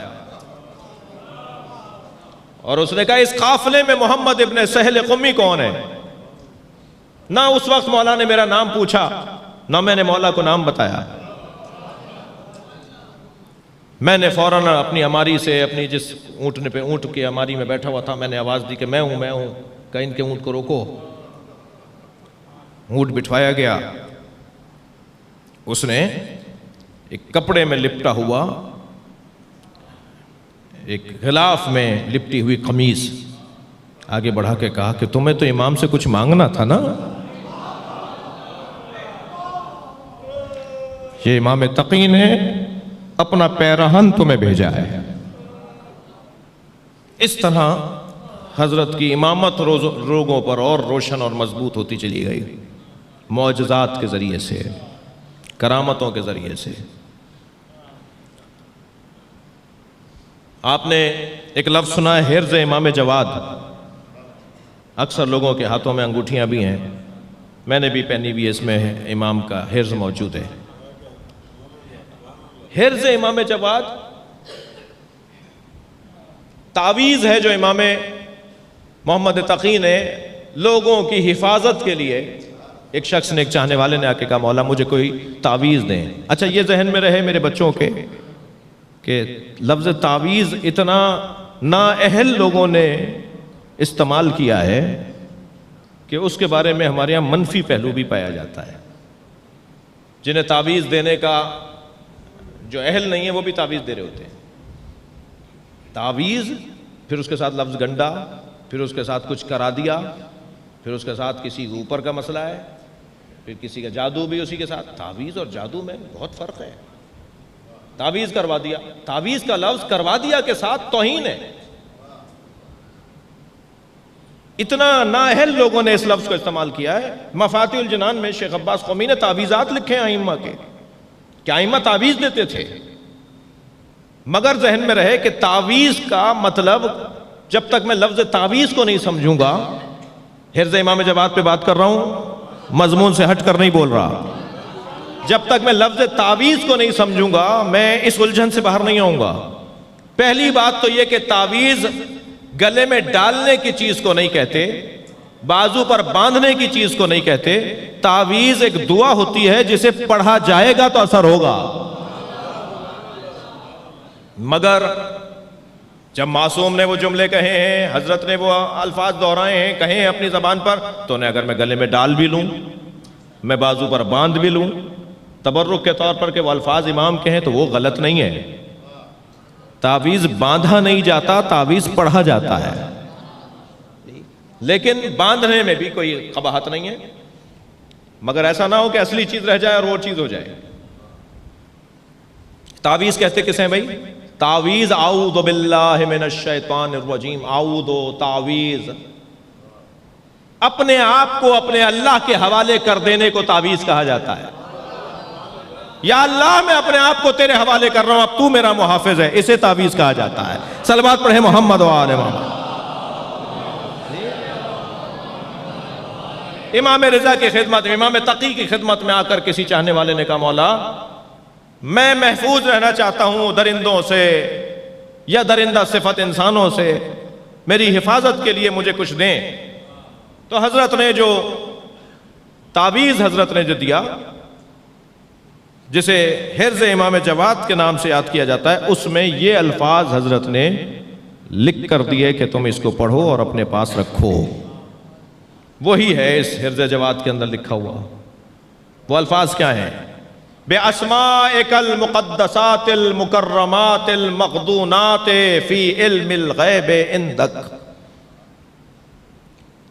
اور اس نے کہا اس قافلے میں محمد ابن سہل قمی کون ہے؟ نہ اس وقت مولا نے میرا نام پوچھا، نہ میں نے مولا کو نام بتایا. میں نے فوراً اپنی اماری سے، اپنی جس اونٹ کی اماری میں بیٹھا ہوا تھا، میں نے آواز دی کہ میں ہوں. کہ ان کے اونٹ کو روکو. اونٹ بٹھوایا گیا. اس نے ایک کپڑے میں لپٹا ہوا، ایک غلاف میں لپٹی ہوئی قمیص آگے بڑھا کے کہا کہ تمہیں تو امام سے کچھ مانگنا تھا نا. یہ امام تقی نے اپنا پیرہن تمہیں بھیجا ہے. اس طرح حضرت کی امامت روگوں پر اور روشن اور مضبوط ہوتی چلی گئی، معجزات کے ذریعے سے، کرامتوں کے ذریعے سے. آپ نے ایک لفظ سنا ہے حرز امام جواد. اکثر لوگوں کے ہاتھوں میں انگوٹھیاں بھی ہیں، میں نے بھی پہنی بھی، اس میں امام کا حرز موجود ہے. حرز امام جواد تعویذ ہے جو امام محمد تقی نے لوگوں کی حفاظت کے لیے. ایک شخص نے، ایک چاہنے والے نے آ کے کہا مولا مجھے کوئی تعویذ دیں. اچھا یہ ذہن میں رہے میرے بچوں کے کہ لفظ تعویذ اتنا نااہل لوگوں نے استعمال کیا ہے کہ اس کے بارے میں ہمارے یہاں منفی پہلو بھی پایا جاتا ہے. جنہیں تعویذ دینے کا جو اہل نہیں ہے وہ بھی تعویذ دے رہے ہوتے ہیں. تعویذ، پھر اس کے ساتھ لفظ گنڈا، پھر اس کے ساتھ کچھ کرا دیا، پھر اس کے ساتھ کسی کے اوپر کا مسئلہ ہے، پھر کسی کا جادو بھی اسی کے ساتھ. تعویذ اور جادو میں بہت فرق ہے. تعویذ کروا دیا. تعویذ کا لفظ کروا دیا کے ساتھ توہین ہے. اتنا نااہل لوگوں نے اس لفظ کو استعمال کیا ہے. مفاتیح الجنان میں شیخ عباس قومی نے تعویذات لکھے ہیں ائمہ کے کہ ائمہ تعویذ دیتے تھے. مگر ذہن میں رہے کہ تعویذ کا مطلب جب تک میں لفظ تعویذ کو نہیں سمجھوں گا، حرز امام جواد پہ بات کر رہا ہوں، مضمون سے ہٹ کر نہیں بول رہا، جب تک میں لفظ تعویذ کو نہیں سمجھوں گا میں اس الجھن سے باہر نہیں آؤں گا. پہلی بات تو یہ کہ تعویذ گلے میں ڈالنے کی چیز کو نہیں کہتے، بازو پر باندھنے کی چیز کو نہیں کہتے. تعویذ ایک دعا ہوتی ہے جسے پڑھا جائے گا تو اثر ہوگا. مگر جب معصوم نے وہ جملے کہے ہیں، حضرت نے وہ الفاظ دہرائے ہیں، کہے ہیں اپنی زبان پر، تو اگر میں گلے میں ڈال بھی لوں، میں بازو پر باندھ بھی لوں تبرک کے طور پر کہ وہ الفاظ امام کے ہیں، تو وہ غلط نہیں ہے. تعویذ باندھا نہیں جاتا، تعویذ پڑھا جاتا ہے، لیکن باندھنے میں بھی کوئی قباحت نہیں ہے. مگر ایسا نہ ہو کہ اصلی چیز رہ جائے اور وہ چیز ہو جائے. تعویذ کہتے کسے ہیں بھائی؟ تعویذ اعوذ باللہ من الشیطان الرجیم. اعوذ تعویذ اپنے آپ کو اپنے اللہ کے حوالے کر دینے کو تعویذ کہا جاتا ہے. یا اللہ میں اپنے آپ کو تیرے حوالے کر رہا ہوں، اب تو میرا محافظ ہے، اسے تعویذ کہا جاتا ہے. صلوات پڑھیں محمد و آل محمد. امام رضا کی خدمت، امام تقی کی خدمت میں آ کر کسی چاہنے والے نے کہا مولا میں محفوظ رہنا چاہتا ہوں درندوں سے یا درندہ صفت انسانوں سے، میری حفاظت کے لیے مجھے کچھ دیں. تو حضرت نے جو تعویذ حضرت نے جو دیا، جسے حرز امام جواد کے نام سے یاد کیا جاتا ہے، اس میں یہ الفاظ حضرت نے لکھ کر دیے کہ تم اس کو پڑھو اور اپنے پاس رکھو. وہی ہے اس حرز جواد کے اندر لکھا ہوا. وہ الفاظ کیا ہیں؟ بِأَسْمَائِكَ الْمُقَدَّسَاتِ الْمُكَرَّمَاتِ الْمَغْدُونَاتِ فِي عِلْمِ الْغَيْبِ عِنْدَكَ.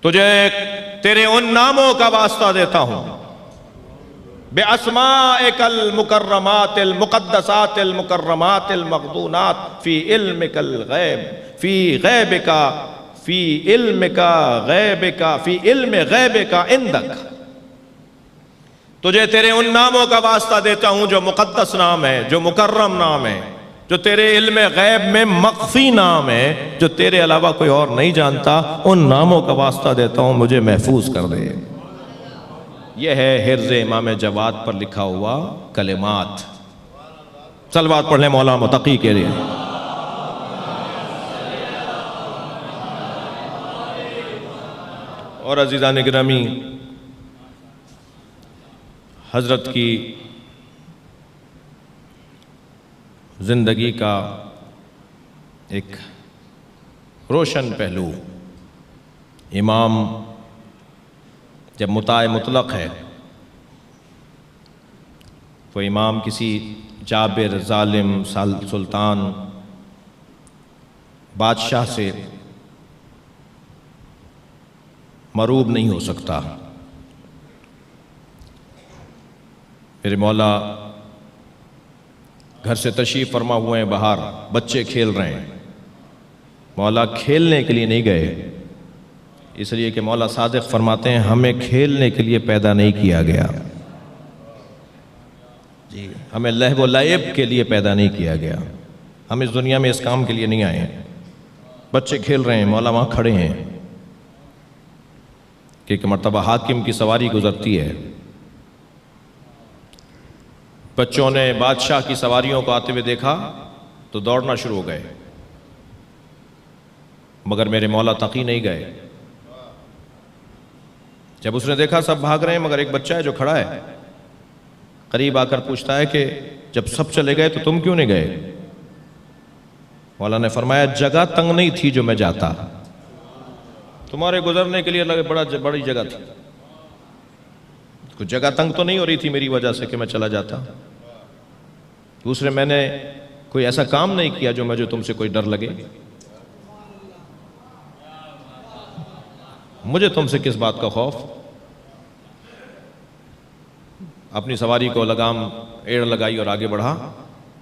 تجھے تیرے ان ناموں کا واسطہ دیتا ہوں. بِأَسْمَائِكَ الْمُكَرَّمَاتِ الْمُقَدَّسَاتِ الْمُكَرَّمَاتِ الْمَغْدُونَاتِ فِي عِلْمِكَ الْغَيْبِ فِي غَيْبِكَ فِي عِلْمِكَ غَيْبِكَ فِي عِلْمِ غَيْبِكَ عِنْدَكَ. تجھے تیرے ان ناموں کا واسطہ دیتا ہوں جو مقدس نام ہے، جو مکرم نام ہے، جو تیرے علم غیب میں مخفی نام ہے، جو تیرے علاوہ کوئی اور نہیں جانتا. ان ناموں کا واسطہ دیتا ہوں، مجھے محفوظ کر دے. یہ ہے حرز امام جواد پر لکھا ہوا کلمات. صلوات پڑھ لیں مولا متقی کے لیے. اور عزیزان گرامی، حضرت کی زندگی کا ایک روشن پہلو، امام جب مطاع مطلق ہے تو امام کسی جابر، ظالم، سلطان، بادشاہ سے مروب نہیں ہو سکتا. میرے مولا گھر سے تشریف فرما ہوئے ہیں، باہر بچے کھیل رہے ہیں. مولا کھیلنے کے لیے نہیں گئے، اس لیے کہ مولا صادق فرماتے ہیں ہمیں کھیلنے کے لیے پیدا نہیں کیا گیا. جی، ہمیں لہو و لعب کے لیے پیدا نہیں کیا گیا. ہم اس دنیا میں اس کام کے لیے نہیں آئے ہیں. بچے کھیل رہے ہیں، مولا وہاں کھڑے ہیں کہ ایک مرتبہ حاکم کی سواری گزرتی ہے. بچوں نے بادشاہ کی سواریوں کو آتے ہوئے دیکھا تو دوڑنا شروع ہو گئے، مگر میرے مولا تقی نہیں گئے. جب اس نے دیکھا سب بھاگ رہے ہیں مگر ایک بچہ ہے جو کھڑا ہے، قریب آ کر پوچھتا ہے کہ جب سب چلے گئے تو تم کیوں نہیں گئے؟ مولا نے فرمایا جگہ تنگ نہیں تھی جو میں جاتا، تمہارے گزرنے کے لیے بڑی جگہ تھی، کچھ جگہ تنگ تو نہیں ہو رہی تھی میری وجہ سے کہ میں چلا جاتا. دوسرے میں نے کوئی ایسا کام نہیں کیا جو مجھے تم سے کوئی ڈر لگے. مجھے تم سے کس بات کا خوف؟ اپنی سواری کو لگام ایڑ لگائی اور آگے بڑھا.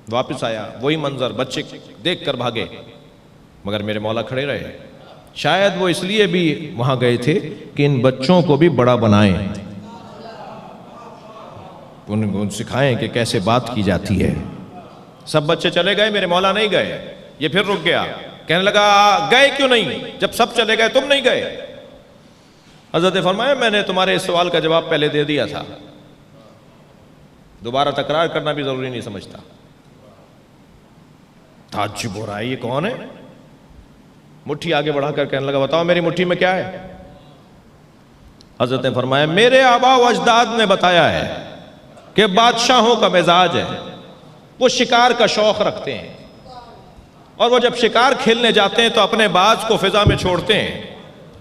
واپس آیا، وہی منظر، بچے دیکھ کر بھاگے، مگر میرے مولا کھڑے رہے۔ شاید وہ اس لیے بھی وہاں گئے تھے کہ ان بچوں کو بھی بڑا بنائیں، ان کو سکھائیں کہ کیسے بات کی جاتی ہے۔ سب بچے چلے گئے، میرے مولا نہیں گئے۔ یہ پھر رک گیا، کہنے لگا گئے کیوں نہیں؟ جب سب چلے گئے تم نہیں گئے؟ حضرت فرمایا میں نے تمہارے اس سوال کا جواب پہلے دے دیا تھا، دوبارہ تکرار کرنا بھی ضروری نہیں سمجھتا۔ تعجب ہو رہا ہے، یہ کون ہے؟ مٹھی آگے بڑھا کر کہنے لگا بتاؤ میری مٹھی میں کیا ہے؟ حضرت نے فرمایا میرے آبا و اجداد نے بتایا ہے کہ بادشاہوں کا مزاج ہے، وہ شکار کا شوق رکھتے ہیں، اور وہ جب شکار کھیلنے جاتے ہیں تو اپنے باز کو فضا میں چھوڑتے ہیں،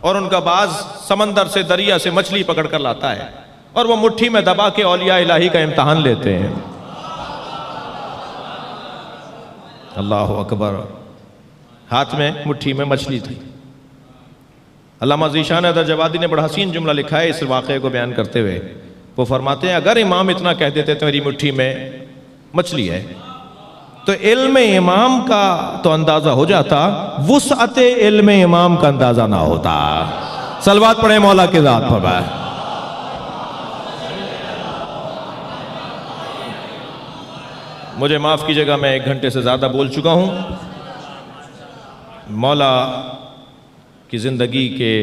اور ان کا باز سمندر سے دریا سے مچھلی پکڑ کر لاتا ہے، اور وہ مٹھی میں دبا کے اولیاء الہی کا امتحان لیتے ہیں۔ اللہ اکبر۔ ہاتھ میں مٹھی میں مچھلی تھی۔ علامہ ذیشان حیدر جوادی نے بڑا حسین جملہ لکھا ہے اس واقعے کو بیان کرتے ہوئے۔ وہ فرماتے ہیں اگر امام اتنا کہہ دیتے تو میری مٹھی میں مچھلی ہے تو علم امام کا تو اندازہ ہو جاتا، وسعت علم امام کا اندازہ نہ ہوتا۔ صلوات پڑھیں مولا کے ذات پر۔ مجھے معاف کیجئے گا، میں 1 گھنٹے سے زیادہ بول چکا ہوں۔ مولا کی زندگی کے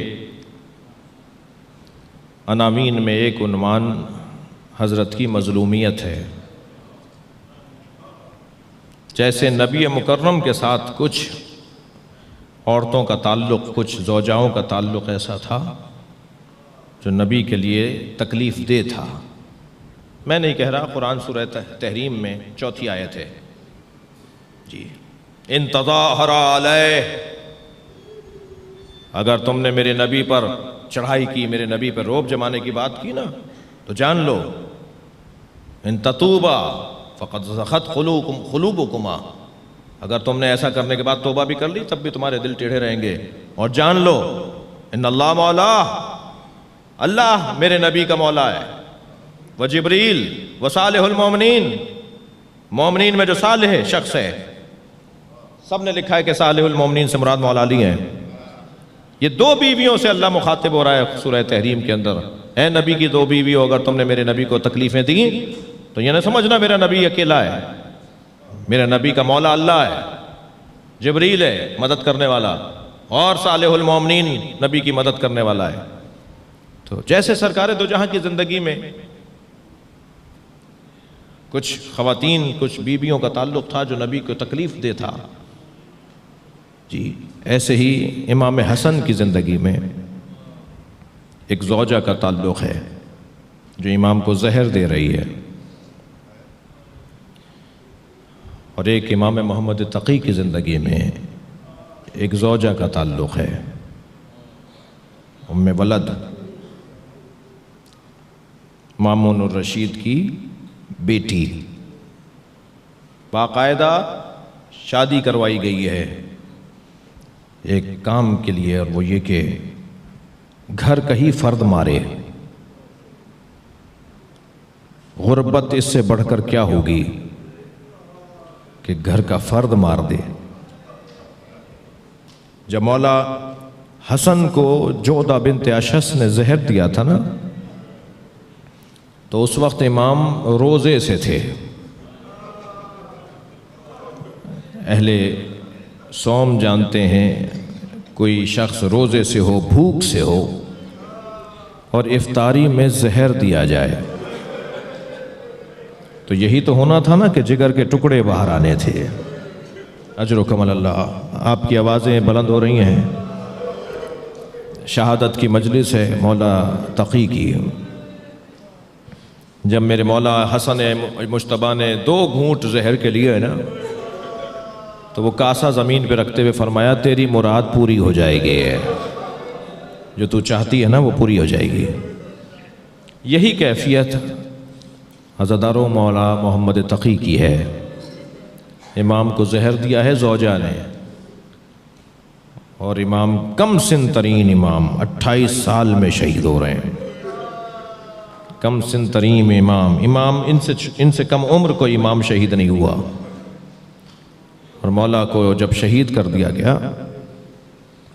عناوین میں ایک عنوان حضرت کی مظلومیت ہے۔ جیسے نبی مکرم کے ساتھ کچھ عورتوں کا تعلق، کچھ زوجاؤں کا تعلق ایسا تھا جو نبی کے لیے تکلیف دہ تھا۔ میں نہیں کہہ رہا، قرآن سورہ تحریم میں 4 آیت ہے جی، ان تظاہر علیہ، اگر تم نے میرے نبی پر چڑھائی کی، میرے نبی پر روب جمانے کی بات کی نا، تو جان لو ان تتوبا فقد زخت قلوبکما، اگر تم نے ایسا کرنے کے بعد توبہ بھی کر لی تب بھی تمہارے دل ٹیڑھے رہیں گے۔ اور جان لو ان اللہ مولا، اللہ میرے نبی کا مولا ہے، وجبریل وصالح المومنین، مومنین میں جو صالح شخص ہے، سب نے لکھا ہے کہ صالح المومنین سے مراد مولا علی ہیں۔ یہ 2 بیویوں سے اللہ مخاطب ہو رہا ہے سورہ تحریم کے اندر۔ اے نبی کی 2 بیویوں، اگر تم نے میرے نبی کو تکلیفیں دیں تو یہ نہ سمجھنا میرا نبی اکیلا ہے، میرے نبی کا مولا اللہ ہے، جبریل ہے مدد کرنے والا، اور صالح المومنین نبی کی مدد کرنے والا ہے۔ تو جیسے سرکار دو جہاں کی زندگی میں کچھ خواتین، کچھ بیویوں کا تعلق تھا جو نبی کو تکلیف دہ تھا، جی ایسے ہی امام حسن کی زندگی میں ایک زوجہ کا تعلق ہے جو امام کو زہر دے رہی ہے، اور ایک امام محمد تقی کی زندگی میں ایک زوجہ کا تعلق ہے، ام ولد، مامون الرشید کی بیٹی، باقاعدہ شادی کروائی گئی ہے ایک کام کے لیے، اور وہ یہ کہ گھر کا ہی فرد مارے۔ غربت اس سے بڑھ کر کیا ہوگی کہ گھر کا فرد مار دے۔ جب مولا حسن کو جودہ بنت اشس نے زہر دیا تھا نا، تو اس وقت امام روزے سے تھے۔ اہل صوم جانتے ہیں، کوئی شخص روزے سے ہو، بھوک سے ہو، اور افطاری میں زہر دیا جائے تو یہی تو ہونا تھا نا کہ جگر کے ٹکڑے باہر آنے تھے۔ اجرکم اللہ۔ آپ کی آوازیں بلند ہو رہی ہیں، شہادت کی مجلس ہے مولا تقی کی۔ جب میرے مولا حسن مجتبیٰ نے 2 گھونٹ زہر کے لیے ہے نا، تو وہ کاسا زمین پہ رکھتے ہوئے فرمایا تیری مراد پوری ہو جائے گی، جو تو چاہتی ہے نا وہ پوری ہو جائے گی۔ یہی کیفیت عزادارو مولا محمد تقی کی ہے۔ امام کو زہر دیا ہے زوجہ نے، اور امام کم سن ترین امام 28 سال میں شہید ہو رہے ہیں۔ کم سن ترین امام ان سے کم عمر کوئی امام شہید نہیں ہوا۔ اور مولا کو جب شہید کر دیا گیا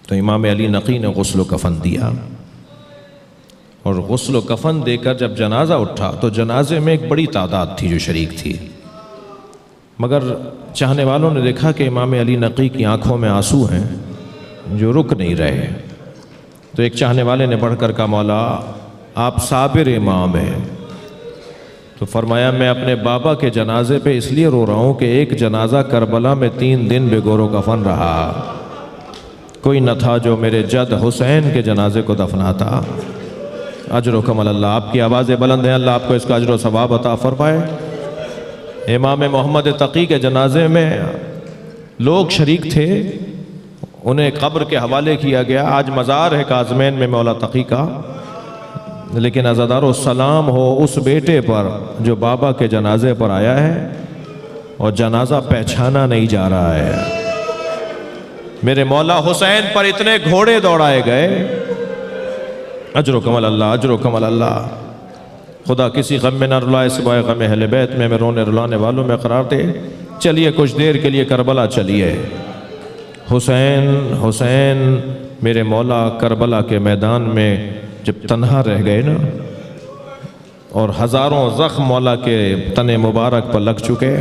تو امام علی نقی نے غسل و کفن دیا، اور غسل و کفن دے کر جب جنازہ اٹھا تو جنازے میں ایک بڑی تعداد تھی جو شریک تھی، مگر چاہنے والوں نے دیکھا کہ امام علی نقی کی آنکھوں میں آنسو ہیں جو رک نہیں رہے، تو ایک چاہنے والے نے بڑھ کر کہا مولا آپ صابر امام ہیں، تو فرمایا میں اپنے بابا کے جنازے پہ اس لیے رو رہا ہوں کہ ایک جنازہ کربلا میں 3 دن بے گور و کفن رہا، کوئی نہ تھا جو میرے جد حسین کے جنازے کو دفناتا۔ اجرکم اللہ، آپ کی آوازیں بلند ہیں، اللہ آپ کو اس کا اجر و ثواب عطا فرمائے۔ امام محمد تقی کے جنازے میں لوگ شریک تھے، انہیں قبر کے حوالے کیا گیا، آج مزار ہے کاظمین میں مولا تقی کا، لیکن عزادار السلام ہو اس بیٹے پر جو بابا کے جنازے پر آیا ہے اور جنازہ پہچانا نہیں جا رہا ہے۔ میرے مولا حسین پر اتنے گھوڑے دوڑائے گئے، اجرکم اللہ، اجرکم اللہ۔ خدا کسی غم میں نہ رلائے سوائے غم اہل بیت میں رونے رلانے والوں میں قرار دے۔ چلیے کچھ دیر کے لیے کربلا چلیے۔ حسین حسین میرے مولا کربلا کے میدان میں جب تنہا رہ گئے نا، اور ہزاروں زخم مولا کے تن مبارک پر لگ چکے،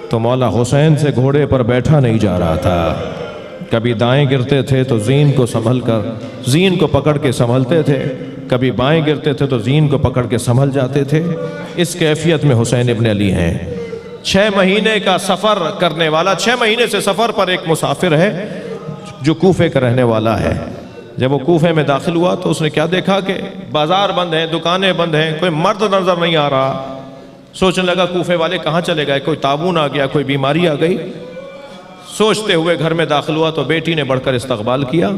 تو مولا حسین سے گھوڑے پر بیٹھا نہیں جا رہا تھا۔ کبھی دائیں گرتے تھے تو زین کو سنبھل کر زین کو پکڑ کے سنبھلتے تھے، کبھی بائیں گرتے تھے تو زین کو پکڑ کے سنبھل جاتے تھے۔ اس کیفیت میں حسین ابن علی ہیں۔ 6 مہینے کا سفر کرنے والا، 6 مہینے سے سفر پر ایک مسافر ہے جو کوفے کا رہنے والا ہے۔ جب وہ کوفے میں داخل ہوا تو اس نے کیا دیکھا کہ بازار بند ہیں، دکانیں بند ہیں، کوئی مرد نظر نہیں آ رہا۔ سوچنے لگا کوفے والے کہاں چلے گئے، کوئی طاعون آ گیا، کوئی بیماری آ گئی۔ سوچتے ہوئے گھر میں داخل ہوا تو بیٹی نے بڑھ کر استقبال کیا۔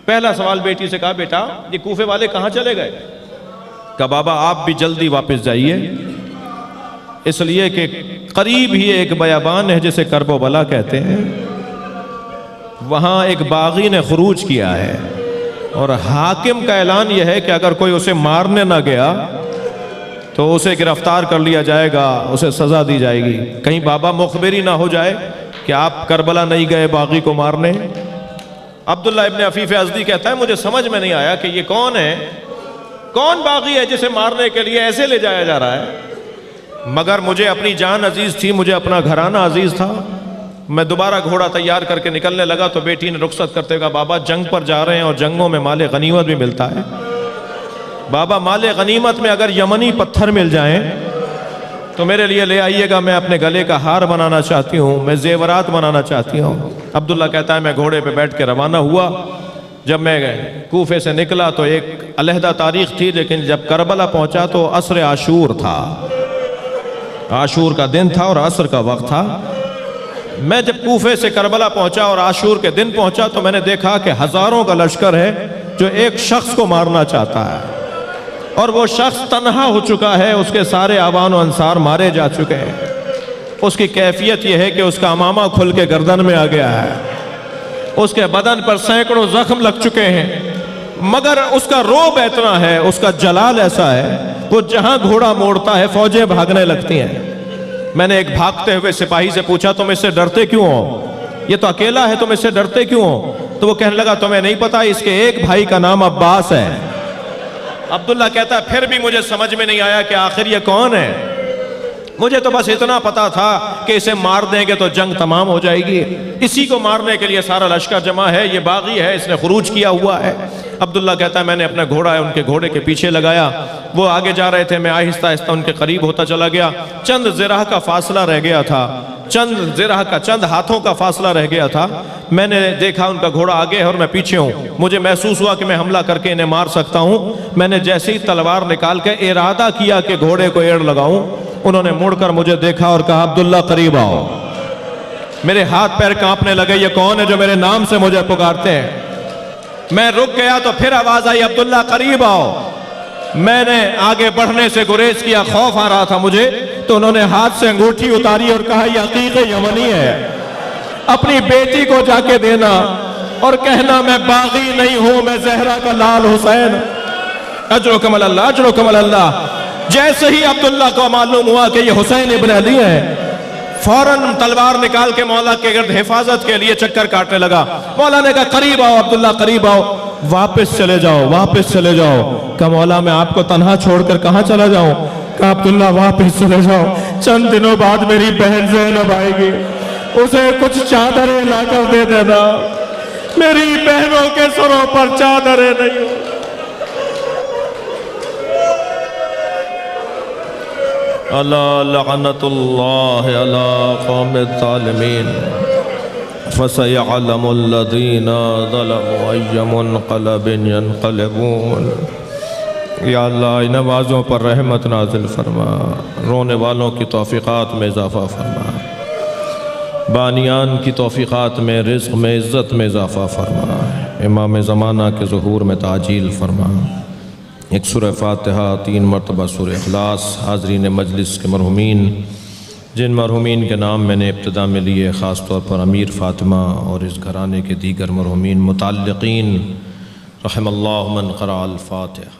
پہلا سوال بیٹی سے کہا بیٹا یہ کوفے والے کہاں چلے گئے؟ کہا بابا آپ بھی جلدی واپس جائیے، اس لیے کہ قریب ہی ایک بیابان ہے جسے کرب و بلا کہتے ہیں، وہاں ایک باغی نے خروج کیا ہے، اور حاکم کا اعلان یہ ہے کہ اگر کوئی اسے مارنے نہ گیا تو اسے گرفتار کر لیا جائے گا، اسے سزا دی جائے گی۔ کہیں بابا مخبری نہ ہو جائے کہ آپ کربلا نہیں گئے باغی کو مارنے۔ عبداللہ ابن عفیف ازدی کہتا ہے مجھے سمجھ میں نہیں آیا کہ یہ کون ہے، کون باغی ہے جسے مارنے کے لیے ایسے لے جایا جا رہا ہے، مگر مجھے اپنی جان عزیز تھی، مجھے اپنا گھرانہ عزیز تھا۔ میں دوبارہ گھوڑا تیار کر کے نکلنے لگا تو بیٹی نے رخصت کرتے کہا بابا جنگ پر جا رہے ہیں اور جنگوں میں مال غنیمت بھی ملتا ہے، بابا مال غنیمت میں اگر یمنی پتھر مل جائیں تو میرے لیے لے آئیے گا، میں اپنے گلے کا ہار بنانا چاہتی ہوں، میں زیورات بنانا چاہتی ہوں۔ عبداللہ کہتا ہے میں گھوڑے پہ بیٹھ کے روانہ ہوا۔ جب میں کوفے سے نکلا تو ایک علیحدہ تاریخ تھی، لیکن جب کربلا پہنچا تو عصر عاشور تھا، عاشور کا دن تھا اور عصر کا وقت تھا۔ میں جب کوفے سے کربلا پہنچا اور عاشور کے دن پہنچا تو میں نے دیکھا کہ ہزاروں کا لشکر ہے جو ایک شخص کو مارنا چاہتا ہے، اور وہ شخص تنہا ہو چکا ہے، اس کے سارے آوان و انصار مارے جا چکے ہیں۔ اس کی کیفیت یہ ہے کہ اس کا امامہ کھل کے گردن میں آ گیا ہے، اس کے بدن پر سینکڑوں زخم لگ چکے ہیں، مگر اس کا روب اتنا ہے، اس کا جلال ایسا ہے، وہ جہاں گھوڑا موڑتا ہے فوجیں بھاگنے لگتی ہیں۔ میں نے ایک بھاگتے ہوئے سپاہی سے پوچھا تم اس سے ڈرتے کیوں ہو؟ یہ تو اکیلا ہے، تم اس سے ڈرتے کیوں ہو؟ تو وہ کہنے لگا تمہیں نہیں پتا اس کے ایک بھائی کا نام عباس ہے۔ عبداللہ کہتا ہے پھر بھی مجھے سمجھ میں نہیں آیا کہ آخر یہ کون ہے، مجھے تو بس اتنا پتا تھا کہ اسے مار دیں گے تو جنگ تمام ہو جائے گی، اسی کو مارنے کے لیے سارا لشکر جمع ہے، یہ باغی ہے، اس نے خروج کیا ہوا ہے۔ عبداللہ کہتا ہے میں نے اپنا گھوڑا ہے ان کے گھوڑے کے پیچھے لگایا، وہ آگے جا رہے تھے، میں آہستہ آہستہ ان کے قریب ہوتا چلا گیا۔ چند ذراع کا فاصلہ رہ گیا تھا، چند ہاتھوں کا فاصلہ رہ گیا تھا۔ میں نے دیکھا ان کا گھوڑا آگے ہے اور میں پیچھے ہوں، مجھے محسوس ہوا کہ میں حملہ کر کے انہیں مار سکتا ہوں۔ میں نے جیسے ہی تلوار نکال کے ارادہ کیا کہ گھوڑے کو ایڑ لگاؤں، انہوں نے مڑ کر مجھے دیکھا اور کہا عبداللہ قریب آؤ۔ میرے ہاتھ پیر کانپنے لگے، یہ کون ہے جو میرے نام سے مجھے پکارتے ہیں؟ میں رک گیا تو پھر آواز آئی عبداللہ قریب آؤ۔ میں نے آگے بڑھنے سے گریز کیا، خوف آ رہا تھا مجھے، تو انہوں نے ہاتھ سے انگوٹھی اتاری اور کہا یہ عقیق یمنی ہے، اپنی بیٹی کو جا کے دینا اور کہنا میں باغی نہیں ہوں، میں زہرا کا لال حسین۔ اجرکم اللہ، اجرکم اللہ۔ جیسے ہی عبداللہ کو معلوم ہوا کہ یہ حسین ابن علی ہے، فوراً تلوار نکال کے مولا کے گرد حفاظت کے لیے چکر کاٹنے لگا۔ مولا نے کہا قریب آؤ عبداللہ، قریب آؤ، واپس چلے جاؤ، واپس چلے جاؤ۔ کہا مولا میں آپ کو تنہا چھوڑ کر کہاں چلا جاؤں؟ کہا عبداللہ واپس چلے جاؤ، چند دنوں بعد میری بہن زینب آئے گی، اسے کچھ چادریں لا کر دے دینا، میری بہنوں کے سروں پر چادریں نہیں ہوں۔ اللہ لعنت اللہ علی قوم الظالمین فسیعلم الذین ظلموا ای منقلب ینقلبون۔ یا اللہ ان نوازوں پر رحمت نازل فرما، رونے والوں کی توفیقات میں اضافہ فرما، بانیان کی توفیقات میں، رزق میں، عزت میں اضافہ فرما، امام زمانہ کے ظہور میں تعجیل فرما۔ ایک سورہ فاتحہ، 3 مرتبہ سورہ اخلاص۔ حاضرین مجلس کے مرحومین، جن مرحومین کے نام میں نے ابتدا میں لیے، خاص طور پر امیر فاطمہ اور اس گھرانے کے دیگر مرحومین متعلقین، رحم اللہ من قرأ الفاتحہ۔